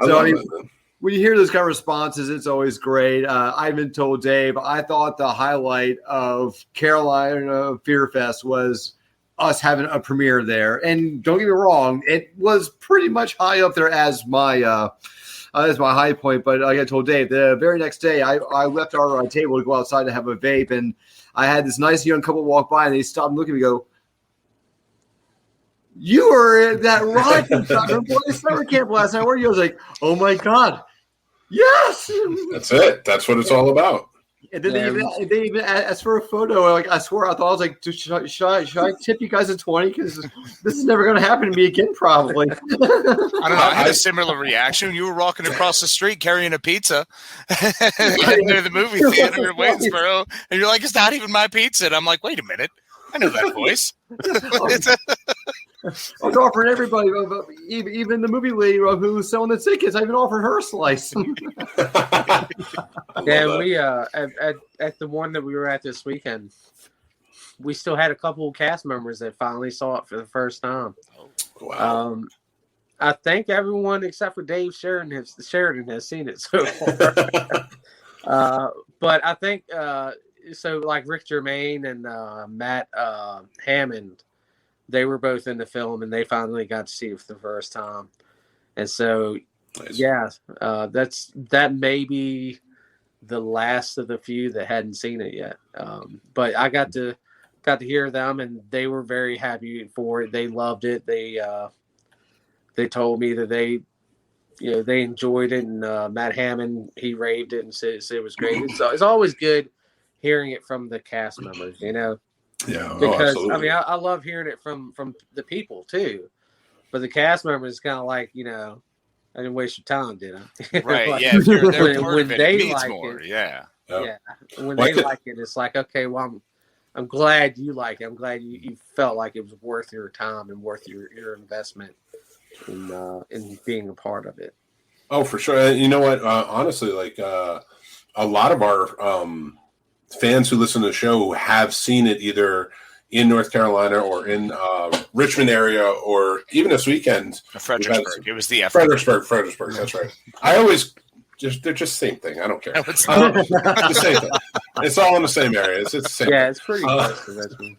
When you hear those kind of responses, it's always great. I even told Dave, I thought the highlight of Carolina Fear Fest was us having a premiere there. And don't get me wrong, it was pretty much high up there as my high point. But like I told Dave, the very next day, I left our table to go outside to have a vape. And I had this nice young couple walk by, and they stopped and looked at me and go, you were at that rocket shot from Bloody Summer Camp last night, weren't you? I was like, oh my God. Yes. That's it. That's what it's all about. And then they even asked for a photo. Like, I swear, I thought, I was like, should I tip you guys a 20? Because this is never going to happen to me again, probably. I don't know. I had a similar reaction. You were walking across the street carrying a pizza near the movie theater in Waynesboro, and you're like, it's not even my pizza. And I'm like, wait a minute. I know that voice. I was offering everybody, even the movie lady who was selling the tickets. I even offered her a slice. Yeah, we at the one that we were at this weekend, we still had a couple of cast members that finally saw it for the first time. Wow. I think everyone except for Dave Sheridan has seen it so far. But I think so. Like Rick Germain and Matt Hammond. They were both in the film, and they finally got to see it for the first time. And so, Nice. Yeah, that may be the last of the few that hadn't seen it yet. But I got to hear them, and they were very happy for it. They loved it. They told me that they enjoyed it, and Matt Hammond, he raved it and said it was great. It's always good hearing it from the cast members, Yeah, because absolutely. I mean I love hearing it from the people too, but the cast members is kind of like I didn't waste your time, did I? Right? Like, Yeah. If you're there when, part when of it, they it means like more. it, Yeah. yeah. When Well, I they could- like it, it's like, okay, well, I'm glad you like it. I'm glad you felt like it was worth your time and worth your investment in being a part of it. Oh, for sure. You know what? Honestly, like a lot of our fans who listen to the show have seen it either in North Carolina or in Richmond area, or even this weekend. Fredericksburg. It was the F. Fredericksburg. That's right. I always they're just same thing. I don't care. No, it's The same thing. It's all in the same area. It's the same. Yeah, thing. it's pretty close to Richmond.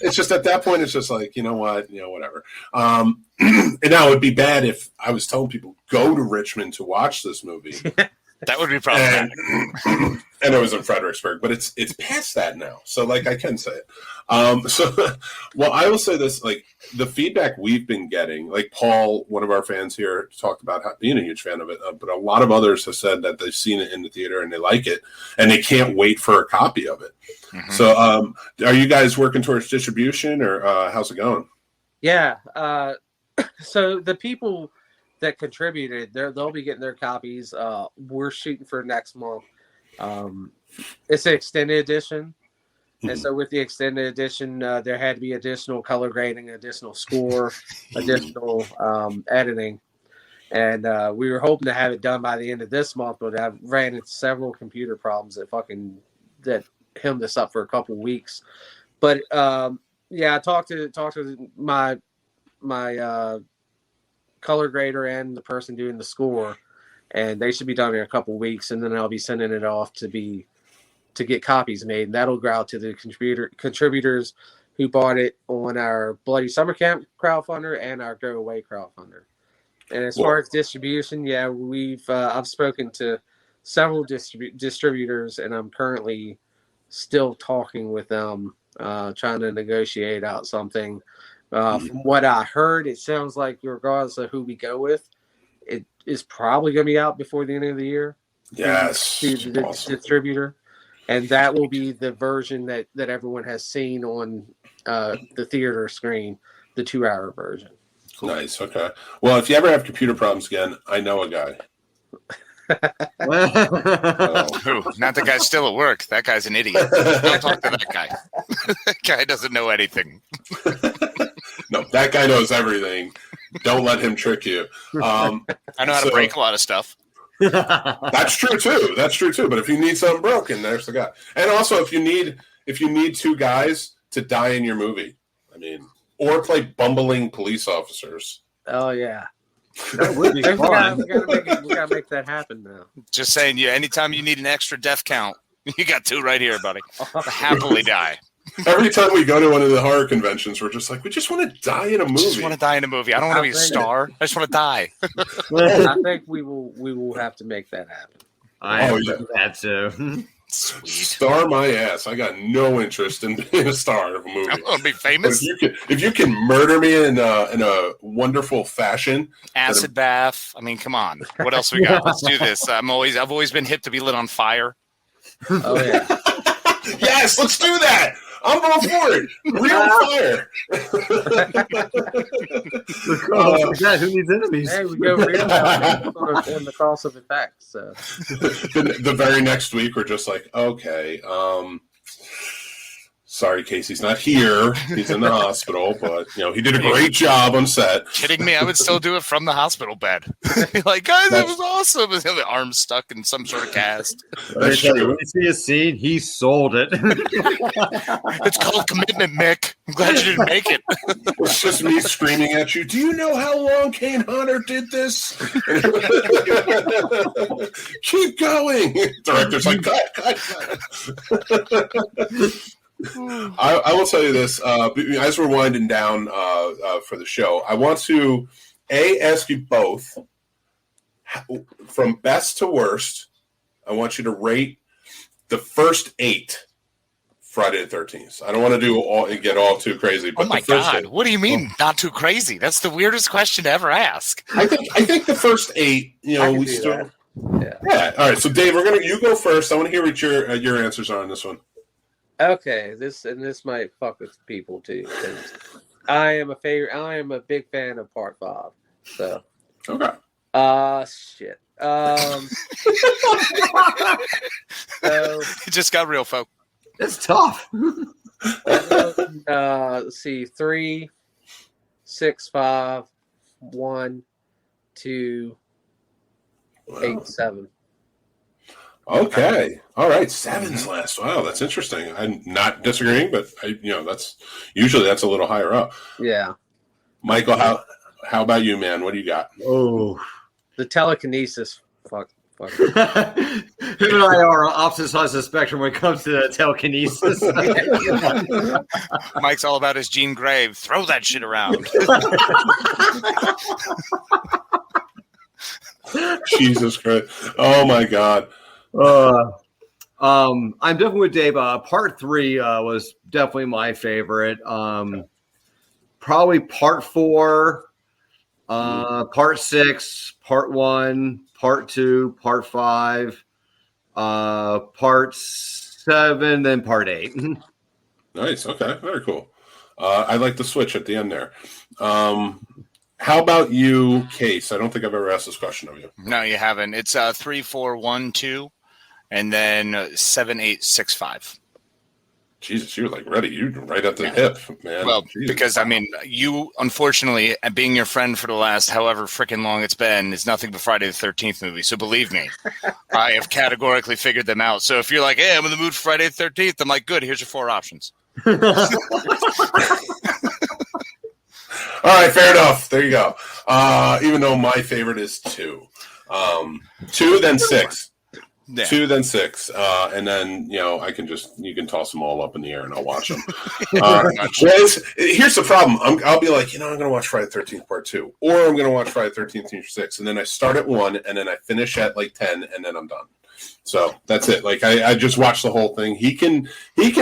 It's just at that point, it's just like, you know what, whatever. And now it'd be bad if I was telling people go to Richmond to watch this movie. That would be problematic. And it was in Fredericksburg, but it's past that now, so like I can say it. Well, I will say this: like the feedback we've been getting, like Paul, one of our fans here, talked about being a huge fan of it, but a lot of others have said that they've seen it in the theater and they like it, and they can't wait for a copy of it. Mm-hmm. So, are you guys working towards distribution, or how's it going? Yeah. So the people that contributed, they'll be getting their copies. We're shooting for next month. It's an extended edition. And so with the extended edition, there had to be additional color grading, additional score, additional editing. And we were hoping to have it done by the end of this month, but I ran into several computer problems that hemmed us up for a couple weeks. But yeah, I talked to my color grader and the person doing the score, and they should be done in a couple weeks, and then I'll be sending it off to get copies made, and that'll go out to the contributors who bought it on our Bloody Summer Camp crowdfunder and our Go Away crowdfunder. And as far as distribution, yeah, I've spoken to several distributors, and I'm currently still talking with them, trying to negotiate out something. From what I heard, it sounds like regardless of who we go with, it is probably going to be out before the end of the year. Yes, the awesome. Distributor, and that will be the version that everyone has seen on the theater screen, the 2-hour version. Cool. Nice. Okay. Well, if you ever have computer problems again, I know a guy. Not the guy's still at work. That guy's an idiot. Don't talk to that guy. That guy doesn't know anything. No, that guy knows everything. Don't let him trick you. I know how to break a lot of stuff. That's true too. But if you need something broken, there's the guy. And also, if you need 2 guys to die in your movie, I mean, or play bumbling police officers. Oh yeah. That would be fun. We gotta make that happen now. Just saying, anytime you need an extra death count, you got 2 right here, buddy. Happily die. Every time we go to one of the horror conventions, we're just like, we just want to die in a movie. I just want to die in a movie. I don't want to be a star. I just want to die. I think we will have to make that happen. I do that too. Sweet. Star my ass. I got no interest in being a star of a movie. I'm gonna be famous. If you can murder me in a wonderful fashion, acid bath. I mean, come on. What else we got? Let's do this. I've always been hip to be lit on fire. Oh yeah. Yes, let's do that. I'm going for it. Real fire. God, who needs enemies? Hey, we go real on the cost of effects. So. The very next week, we're just like, okay, sorry, Casey's not here. He's in the hospital, but he did a great job on set. Kidding me? I would still do it from the hospital bed. Like, guys, that was awesome. The arm stuck in some sort of cast. That's true. When you see a scene, he sold it. It's called commitment, Mick. I'm glad you didn't make it. It's just me screaming at you. Do you know how long Kane Hunter did this? Keep going. Director's like, cut. I will tell you this, as we're winding down for the show, I want to ask you both, from best to worst, I want you to rate the first 8 Friday the 13th. I don't want to get all too crazy. But oh my God, what do you mean not too crazy? That's the weirdest question to ever ask. I think the first 8, we still. Yeah. All right. So Dave, you go first. I want to hear what your answers are on this one. Okay, this might fuck with people too. I am a big fan of Part 5. So Okay. Shit. So It just got real, folk. It's tough. let's see, 3, 6, 5, 1, 2, 8, 7. Okay. All right. 7's last. Wow, that's interesting. I'm not disagreeing, but that's usually a little higher up. Yeah. Michael, how about you, man? What do you got? Oh, The telekinesis. Fuck. him and I are on opposite sides of the spectrum when it comes to the telekinesis. Mike's all about his Jean Grey. Throw that shit around. Jesus Christ. Oh, my God. I'm definitely with Dave. Part 3 was definitely my favorite. Probably part 4, part 6, part 1, part 2, part 5, part 7, then part 8. Nice. Okay. Very cool. I like the switch at the end there. How about you, Case? I don't think I've ever asked this question of you. No, you haven't. It's 3, 4, 1, 2, and then 7, 8, 6, 5. Jesus, you're like ready. You're right at the hip, man. Well, Jesus. because I mean, you unfortunately, being your friend for the last however freaking long it's been, is nothing but Friday the 13th movie. So believe me, I have categorically figured them out. So if you're like, "Hey, I'm in the mood for Friday the 13th," I'm like, "Good. Here's your 4 options." All right, fair enough. There you go. Even though my favorite is 2. 2, then 6. Yeah. 2, then 6. And then, you can toss them all up in the air and I'll watch them. Here's the problem. I'll be like, I'm going to watch Friday the 13th part 2, or I'm going to watch Friday the 13th Feature 6. And then I start at 1 and then I finish at like 10 and then I'm done. So that's it. Like I just watched the whole thing. He can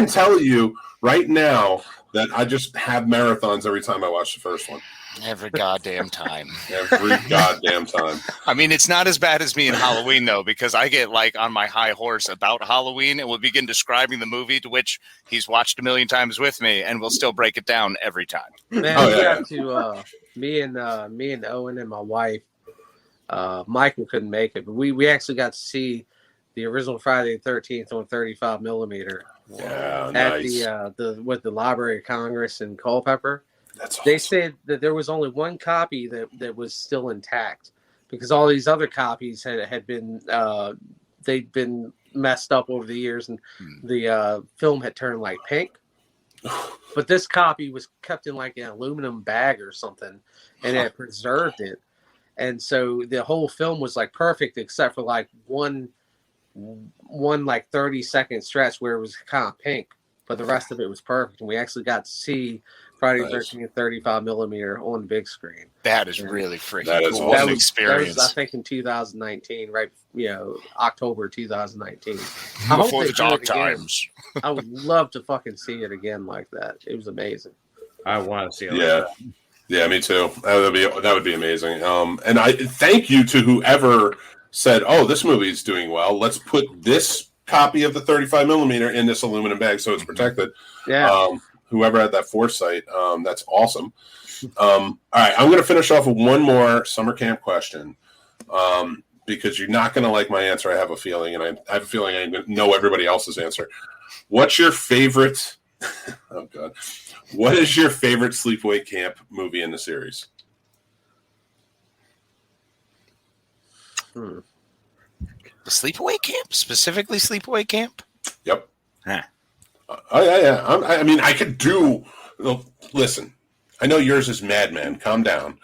tell you right now that I just have marathons every time I watch the first one. Every goddamn time. Every goddamn time. I mean, it's not as bad as me in Halloween, though, because I get like on my high horse about Halloween and will begin describing the movie, to which he's watched a million times with me, and will still break it down every time. Man, we got to me and Owen and my wife. Michael couldn't make it, but we actually got to see the original Friday the 13th on 35 millimeter. Yeah, at nice. the Library of Congress in Culpeper. That's awesome. They said that there was only one copy that was still intact, because all these other copies had been they'd been messed up over the years, and the film had turned like pink. But this copy was kept in like an aluminum bag or something, and it preserved it. And so the whole film was like perfect, except for like one like 30-second stretch where it was kind of pink, but the rest of it was perfect. And we actually got to see Friday the 13th 35 millimeter on the big screen. That is really freaking That is cool. awesome. That experience. That was, I think, in 2019, right? October 2019. Before the dark times. I would love to fucking see it again like that. It was amazing. I want to see it. Yeah. Yeah, me too. That would be amazing. And I thank you to whoever said, "Oh, this movie is doing well. Let's put this copy of the 35 millimeter in this aluminum bag so it's protected." Yeah. Whoever had that foresight, that's awesome. All right, I'm going to finish off with one more summer camp question, because you're not going to like my answer. I have a feeling, and I have a feeling I know everybody else's answer. What's your favorite? Oh God, what is your favorite sleepaway camp movie in the series? The sleepaway camp? Specifically sleepaway camp? Yep. Huh. Oh yeah. I mean, I could do. Listen, I know yours is Madman. Calm down.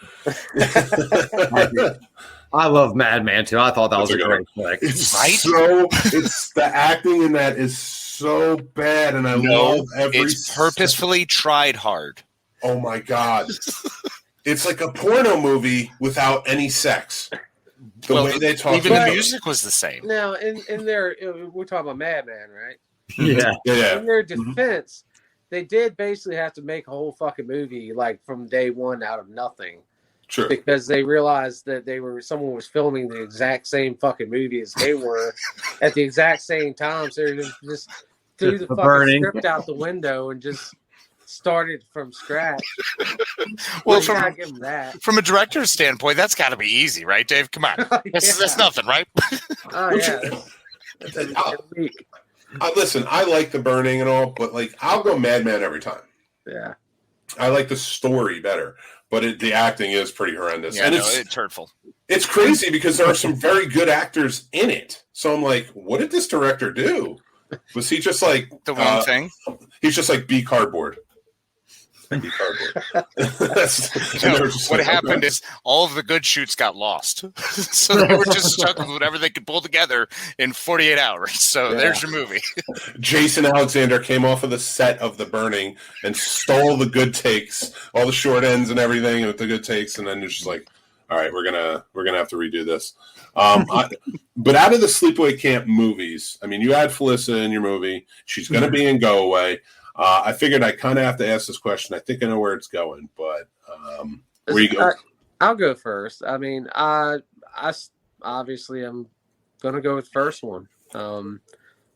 I love Madman too. I thought that was a great flick. It's Right? it's the acting in that is so bad, and I love every. It's purposefully tried hard. Oh my God! It's like a porno movie without any sex. The way they talk. Even the music was the same. Now, in their, we're talking about Madman, right? Yeah. Yeah. In their defense, they did basically have to make a whole fucking movie like from day one out of nothing, Sure. because they realized that someone was filming the exact same fucking movie as they were at the exact same time. So they just threw the fucking burning script out the window and just started from scratch. Well, You gotta give him that. from a director's standpoint, that's got to be easy, right, Dave? Come on. That's nothing, right? Oh yeah, that's every week. Listen, I like the burning and all, but like I'll go Madman every time. Yeah. I like the story better, but the acting is pretty horrendous. Yeah, and it's hurtful. It's crazy because there are some very good actors in it. So I'm like, what did this director do? Was he just like The one thing? He's just like be cardboard. Be cardboard. What happened is all of the good shoots got lost. So they were just stuck with whatever they could pull together in 48 hours. So there's your movie. Jason Alexander came off of the set of The Burning and stole the good takes, all the short ends and everything with the good takes, and then it's just like, all right, we're gonna have to redo this. But out of the sleepaway camp movies, I mean, you had Felissa in your movie. She's going to be in Go Away. I figured I kind of have to ask this question. I think I know where it's going, but where you go? I'll go first. I mean, I obviously I'm going to go with first one,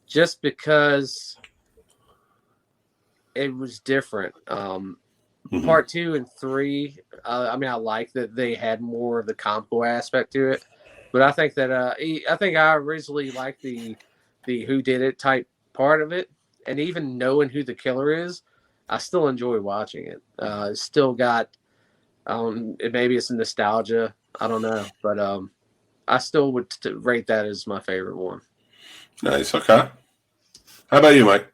just because it was different. Part 2 and 3. I mean, I like that they had more of the comical aspect to it, but I think that I originally liked the who did it type part of it, and even knowing who the killer is, I still enjoy watching it. It's still got, maybe it's nostalgia, I don't know, but I still would rate that as my favorite one. Nice. Okay. How about you, Mike?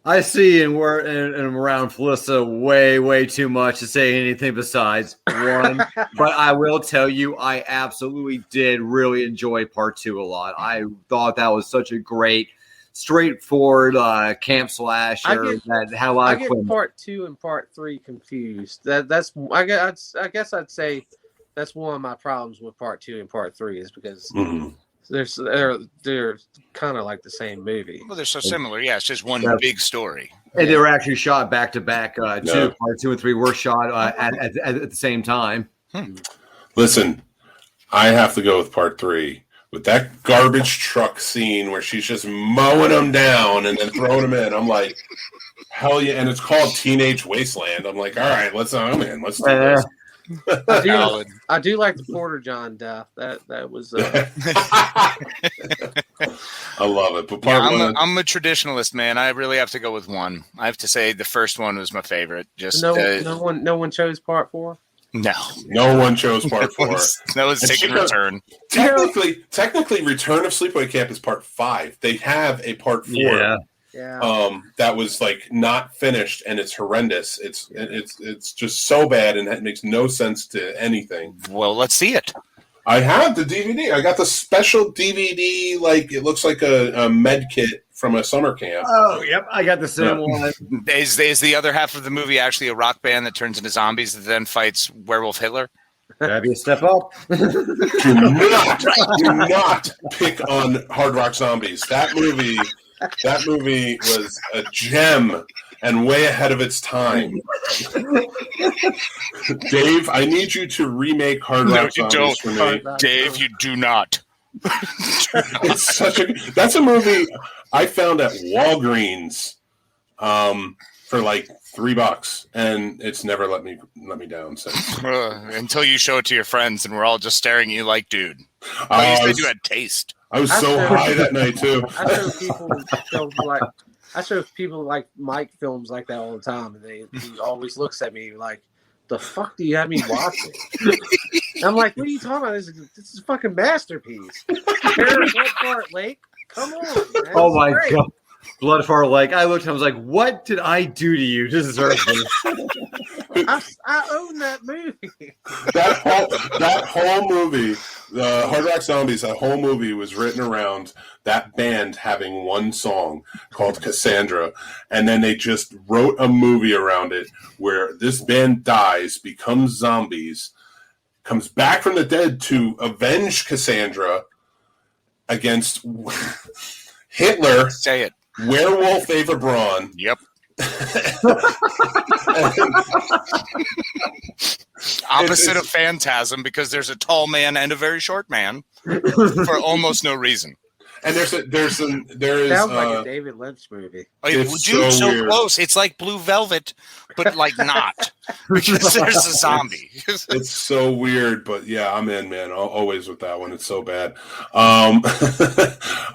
I see and around Felissa way too much to say anything besides one. But I will tell you, I absolutely did really enjoy part 2 a lot. I thought that was such a great, straightforward camp slasher. I get part 2 and part 3 confused. I guess I'd say that's one of my problems with part 2 and part 3 is because. They're kind of like the same movie. Well, they're so similar. Yeah, it's just one big story. And they were actually shot back to back. Part 2 and 3 were shot at the same time. Listen, I have to go with part 3 with that garbage truck scene where she's just mowing them down and then throwing them in. I'm like, hell yeah! And it's called Teenage Wasteland. I'm like, all right, let's do this. I do like the Porter John death. That was. I love it. But I'm a traditionalist, man. I really have to go with one. I have to say the first one was my favorite. Just no one chose part 4. No one chose part 4. That was taking Return. Technically, Return of Sleepaway Camp is part 5. They have a part 4. Yeah. That was like not finished, and it's horrendous. It's just so bad, and it makes no sense to anything. Well, let's see it. I have the DVD. I got the special DVD. Like it looks like a med kit from a summer camp. Oh, yep, I got the same one. Is the other half of the movie actually a rock band that turns into zombies that then fights Werewolf Hitler? That'd be a step up. Do not pick on Hard Rock Zombies. That movie was a gem and way ahead of its time. Dave, I need you to remake Hard Rock Zombies for me. Dave, you do not. That's a movie I found at Walgreens for like $3, and it's never let me down since. Until you show it to your friends, and we're all just staring at you like, dude. You said you had taste. I was so high that night too. I show people like Mike films like that all the time, and he always looks at me like, "The fuck do you have me watching?" I'm like, "What are you talking about? This is a fucking masterpiece." Blood Lake, come on, man. Oh my god, Blood Far Lake. I looked and I was like, "What did I do to you to deserve this?" I own that movie. That whole movie, the Hard Rock Zombies, that whole movie was written around that band having one song called Cassandra, and then they just wrote a movie around it where this band dies, becomes zombies, comes back from the dead to avenge Cassandra against Hitler. Say it. Werewolf Eva Braun. Yep. Opposite of Phantasm, because there's a tall man and a very short man for almost no reason. And there is Sounds like a David Lynch movie. Dude, so so weird. close. It's like Blue Velvet, but like not because there's a zombie. It's so weird, but yeah, I'm in, man. Always with that one. It's so bad. But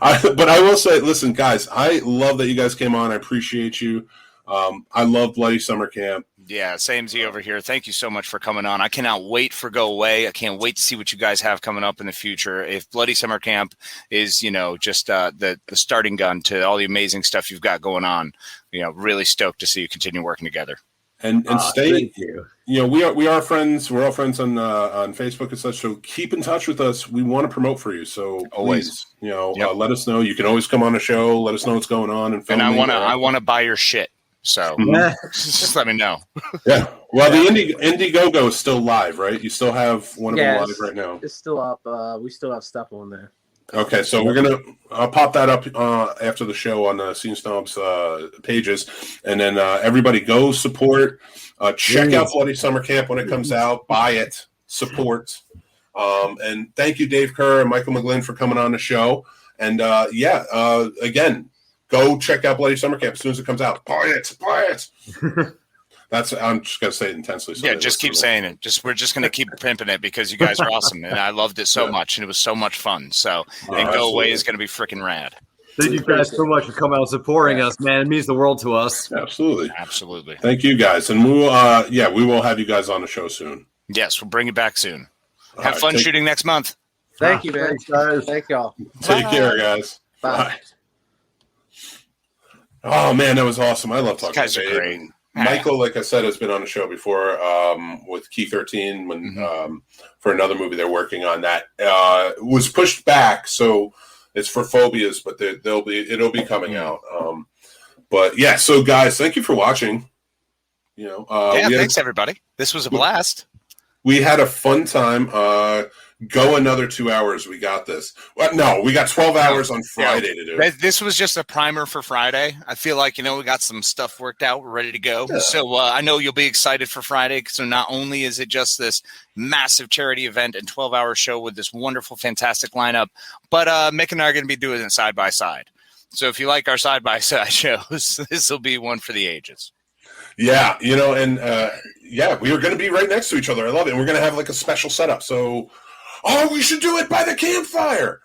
I will say, listen, guys, I love that you guys came on. I appreciate you. I love Bloody Summer Camp. Yeah, same Z over here. Thank you so much for coming on. I cannot wait for Go Away. I can't wait to see what you guys have coming up in the future. If Bloody Summer Camp is, just the starting gun to all the amazing stuff you've got going on, really stoked to see you continue working together. And stay. Thank you. We are friends. We're all friends on Facebook and such. So keep in touch with us. We want to promote for you. So Always. please, let us know. You can always come on the show. Let us know what's going on. And I want to buy your shit. So just let me know. Yeah. Well, the Indiegogo is still live, right? You still have one of them live right now. It's still up. We still have stuff on there. Okay, so I'll pop that up after the show on the Scene Snobs pages, and then everybody go support. Check out Bloody Summer Camp when it comes out. Buy it, support, and thank you, Dave Kerr and Michael McGlynn, for coming on the show. And again, go check out Bloody Summer Camp as soon as it comes out. Buy it. I'm just gonna say it intensely. So just keep saying it. We're just gonna keep pimping it because you guys are awesome, and I loved it so much, and it was so much fun. So, and Go Away is gonna be freaking rad. Thank you guys so much for coming out and supporting us, man. It means the world to us. Absolutely. Thank you guys, and we will have you guys on the show soon. Yes, we'll bring you back soon. Have fun shooting next month. Thank you, man. Thanks, guys. Thank y'all. Take care, guys. Bye. Oh man, that was awesome. I love talking. These guys are great. Michael, like I said, has been on the show before with Key 13 when for another movie they're working on that was pushed back, so it's for phobias, but it'll be coming out. But yeah, so guys, thank you for watching. Thanks everybody. This was a blast. We had a fun time. Go another 2 hours. We got this. Well, no, we got 12 hours on Friday to do it. This was just a primer for Friday. I feel like, we got some stuff worked out. We're ready to go. Yeah. So I know you'll be excited for Friday. So not only is it just this massive charity event and 12-hour show with this wonderful, fantastic lineup, but Mick and I are going to be doing it side by side. So if you like our side-by-side shows, this will be one for the ages. Yeah, and we are going to be right next to each other. I love it. And we're going to have like a special setup. So... we should do it by the campfire.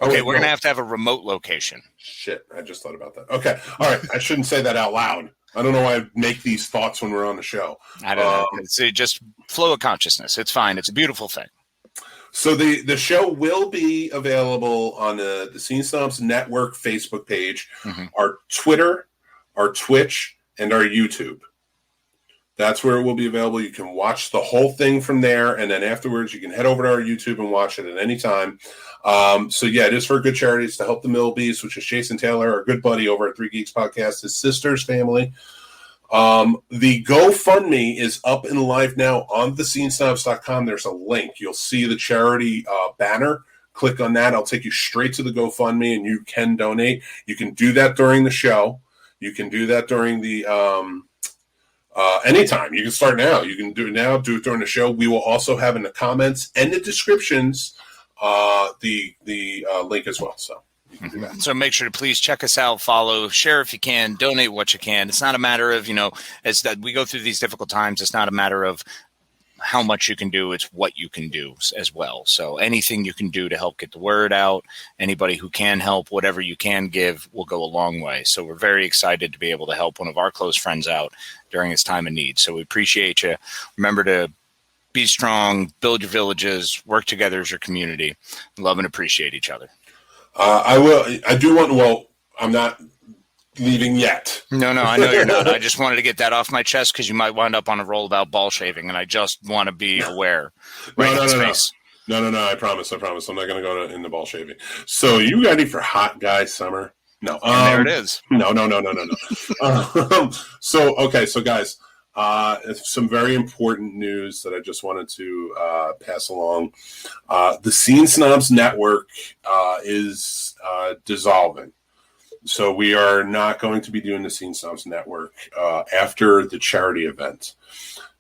Okay, we're going to have a remote location. Shit, I just thought about that. Okay, all right. I shouldn't say that out loud. I don't know why I make these thoughts when we're on the show. I don't know. It's just flow of consciousness. It's fine. It's a beautiful thing. So the show will be available on the Scene Snobs Network Facebook page, our Twitter, our Twitch, and our YouTube. That's where it will be available. You can watch the whole thing from there, and then afterwards you can head over to our YouTube and watch it at any time. It is for a good charity. It's to help the MILBY'S, which is Jason Taylor, our good buddy over at Three Geeks Podcast, his sister's family. The GoFundMe is up and live now on thescenesnobs.com. There's a link. You'll see the charity banner. Click on that. I'll take you straight to the GoFundMe, and you can donate. You can do that during the show. You can do that during the anytime. You can start now. You can do it now. Do it during the show. We will also have in the comments and the descriptions the link as well. So you can do that. So make sure to please check us out, follow, share if you can, donate what you can. It's not a matter of, as that we go through these difficult times, it's not a matter of how much you can do, it's what you can do as well. So anything you can do to help get the word out, anybody who can help, whatever you can give will go a long way. So we're very excited to be able to help one of our close friends out during his time of need. So we appreciate you. Remember to be strong, build your villages, work together as your community, love and appreciate each other. I'm not leaving yet. No, I know you're not. I just wanted to get that off my chest because you might wind up on a roll about ball shaving, and I just want to be aware. No. I promise. I'm not going to go in the ball shaving. So you ready for hot guy summer? No. There it is. No. So guys, some very important news that I just wanted to pass along. The Scene Snobs Network is dissolving. So we are not going to be doing the Scene Snobs Network after the charity event.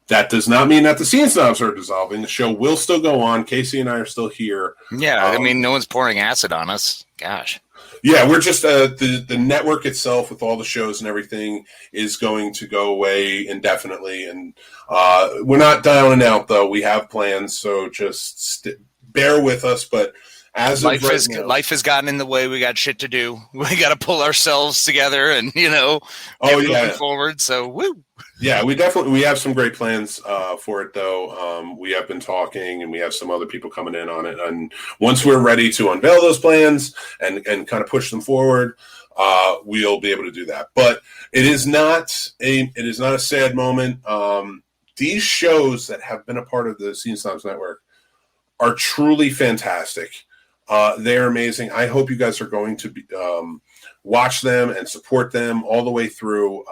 That does not mean that the Scene Snobs are dissolving. The show will still go on. Casey and I are still here. Yeah, no one's pouring acid on us. Gosh. Yeah, we're just the network itself with all the shows and everything is going to go away indefinitely, and we're not down and out though. We have plans, so just bear with us. But as life of right now, life has gotten in the way. We got shit to do. We got to pull ourselves together, and moving forward. So woo. Yeah, we have some great plans for it, though. We have been talking, and we have some other people coming in on it. And once we're ready to unveil those plans and kind of push them forward, we'll be able to do that. But it is not a sad moment. These shows that have been a part of the Scene Snobs Network are truly fantastic. They are amazing. I hope you guys are going to watch them and support them all the way through.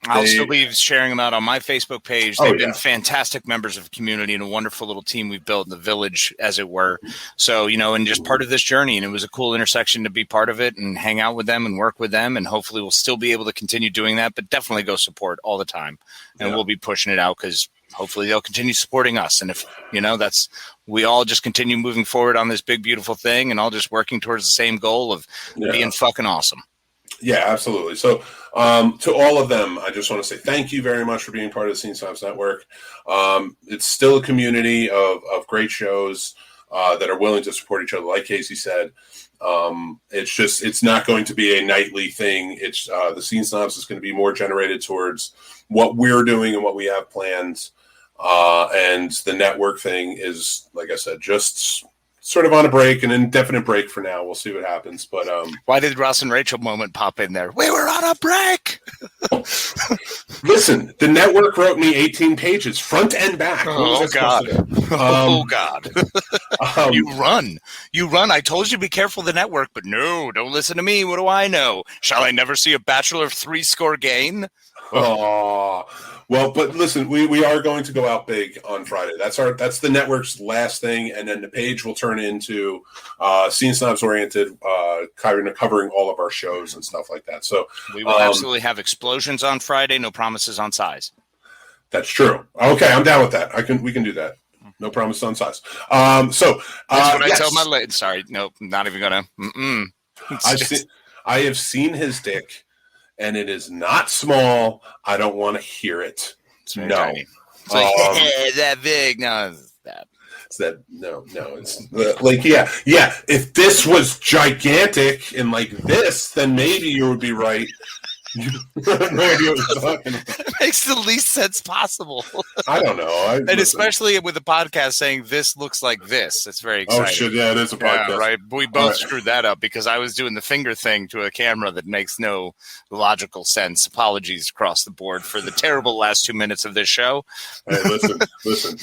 I'll still be sharing them out on my Facebook page. They've been fantastic members of the community and a wonderful little team we've built in the village, as it were. So, and just part of this journey. And it was a cool intersection to be part of it and hang out with them and work with them. And hopefully we'll still be able to continue doing that, but definitely go support all the time. And we'll be pushing it out because hopefully they'll continue supporting us. And if, we all just continue moving forward on this big, beautiful thing and all just working towards the same goal of being fucking awesome. Yeah, absolutely. So to all of them, I just want to say thank you very much for being part of the Scene Snobs Network. It's still a community of great shows that are willing to support each other. Like Casey said, it's not going to be a nightly thing. It's the Scene Snobs is going to be more generated towards what we're doing and what we have planned. And the network thing is, like I said, just sort of on a break, an indefinite break for now. We'll see what happens. But why did Ross and Rachel moment pop in there? We were on a break. Listen, the network wrote me 18 pages, front and back. Oh God! Oh God! You run. I told you to be careful of the network, but no, don't listen to me. What do I know? Shall I never see a bachelor of 3-score gain? Oh. Well, but listen, we are going to go out big on Friday. That's the network's last thing, and then the page will turn into Scene Snobs oriented, covering all of our shows and stuff like that. So we will absolutely have explosions on Friday. No promises on size. That's true. Okay, I'm down with that. We can do that. No promises on size. That's what I tell my lady. Sorry, nope, not even gonna. I have seen his dick. And it is not small. I don't want to hear it. It's very tiny. It's like, that big. No, it's that. It's that. No. It's like, yeah. If this was gigantic and like this, then maybe you would be right. You have no idea what you're talking about. It makes the least sense possible. I don't know. Especially with the podcast saying this looks like this. It's very exciting. Oh, shit. Yeah, it is a podcast. Yeah, right. We both screwed that up because I was doing the finger thing to a camera that makes no logical sense. Apologies across the board for the terrible last 2 minutes of this show. Hey, listen.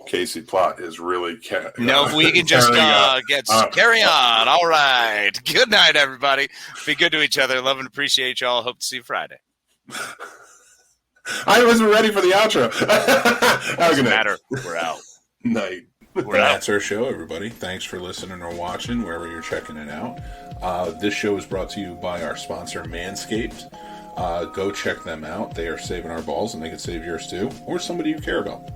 Casey Plot is really we can just carry on. All right. Good night, everybody. Be good to each other. Love and appreciate y'all. Hope to see you Friday. I wasn't ready for the outro. Doesn't matter. We're out. Night. That's our show, everybody. Thanks for listening or watching wherever you're checking it out. This show is brought to you by our sponsor, Manscaped. Go check them out. They are saving our balls, and they can save yours too, or somebody you care about.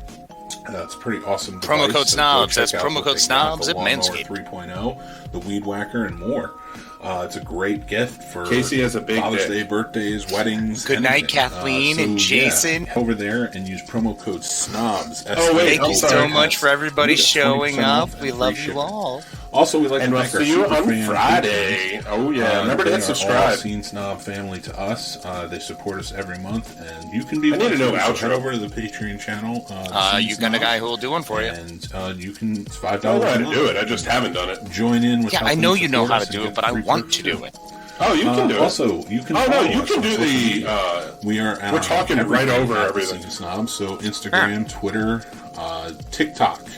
That's pretty awesome. Promo code Snobs. That's promo code Snobs at Manscaped 3.0, the Weed Whacker, and more. It's a great gift for Casey has a big Father's Day, birthdays, weddings. Good night, Kathleen and Jason. Over there and use promo code SNOBS. Thank you so much for everybody showing up. We love you all. Also, we'd like to thank our see you on fan Friday. Patrons. Oh yeah, remember to hit subscribe. Scene Snob family to us. They support us every month, and you can be. I need to know outro. Head over to the Patreon channel. You got a guy who will do one for you, and you can. It's $5. I know how to do it. I just haven't done it. Join in with. Yeah, I know you know how to do it, but I want to do it. Oh, you can do it. Also, you can. Oh no, you can do the. We're talking right over everything. Scene Snobs, so Instagram, Twitter, TikTok.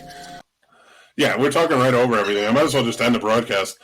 Yeah, we're talking right over everything. I might as well just end the broadcast.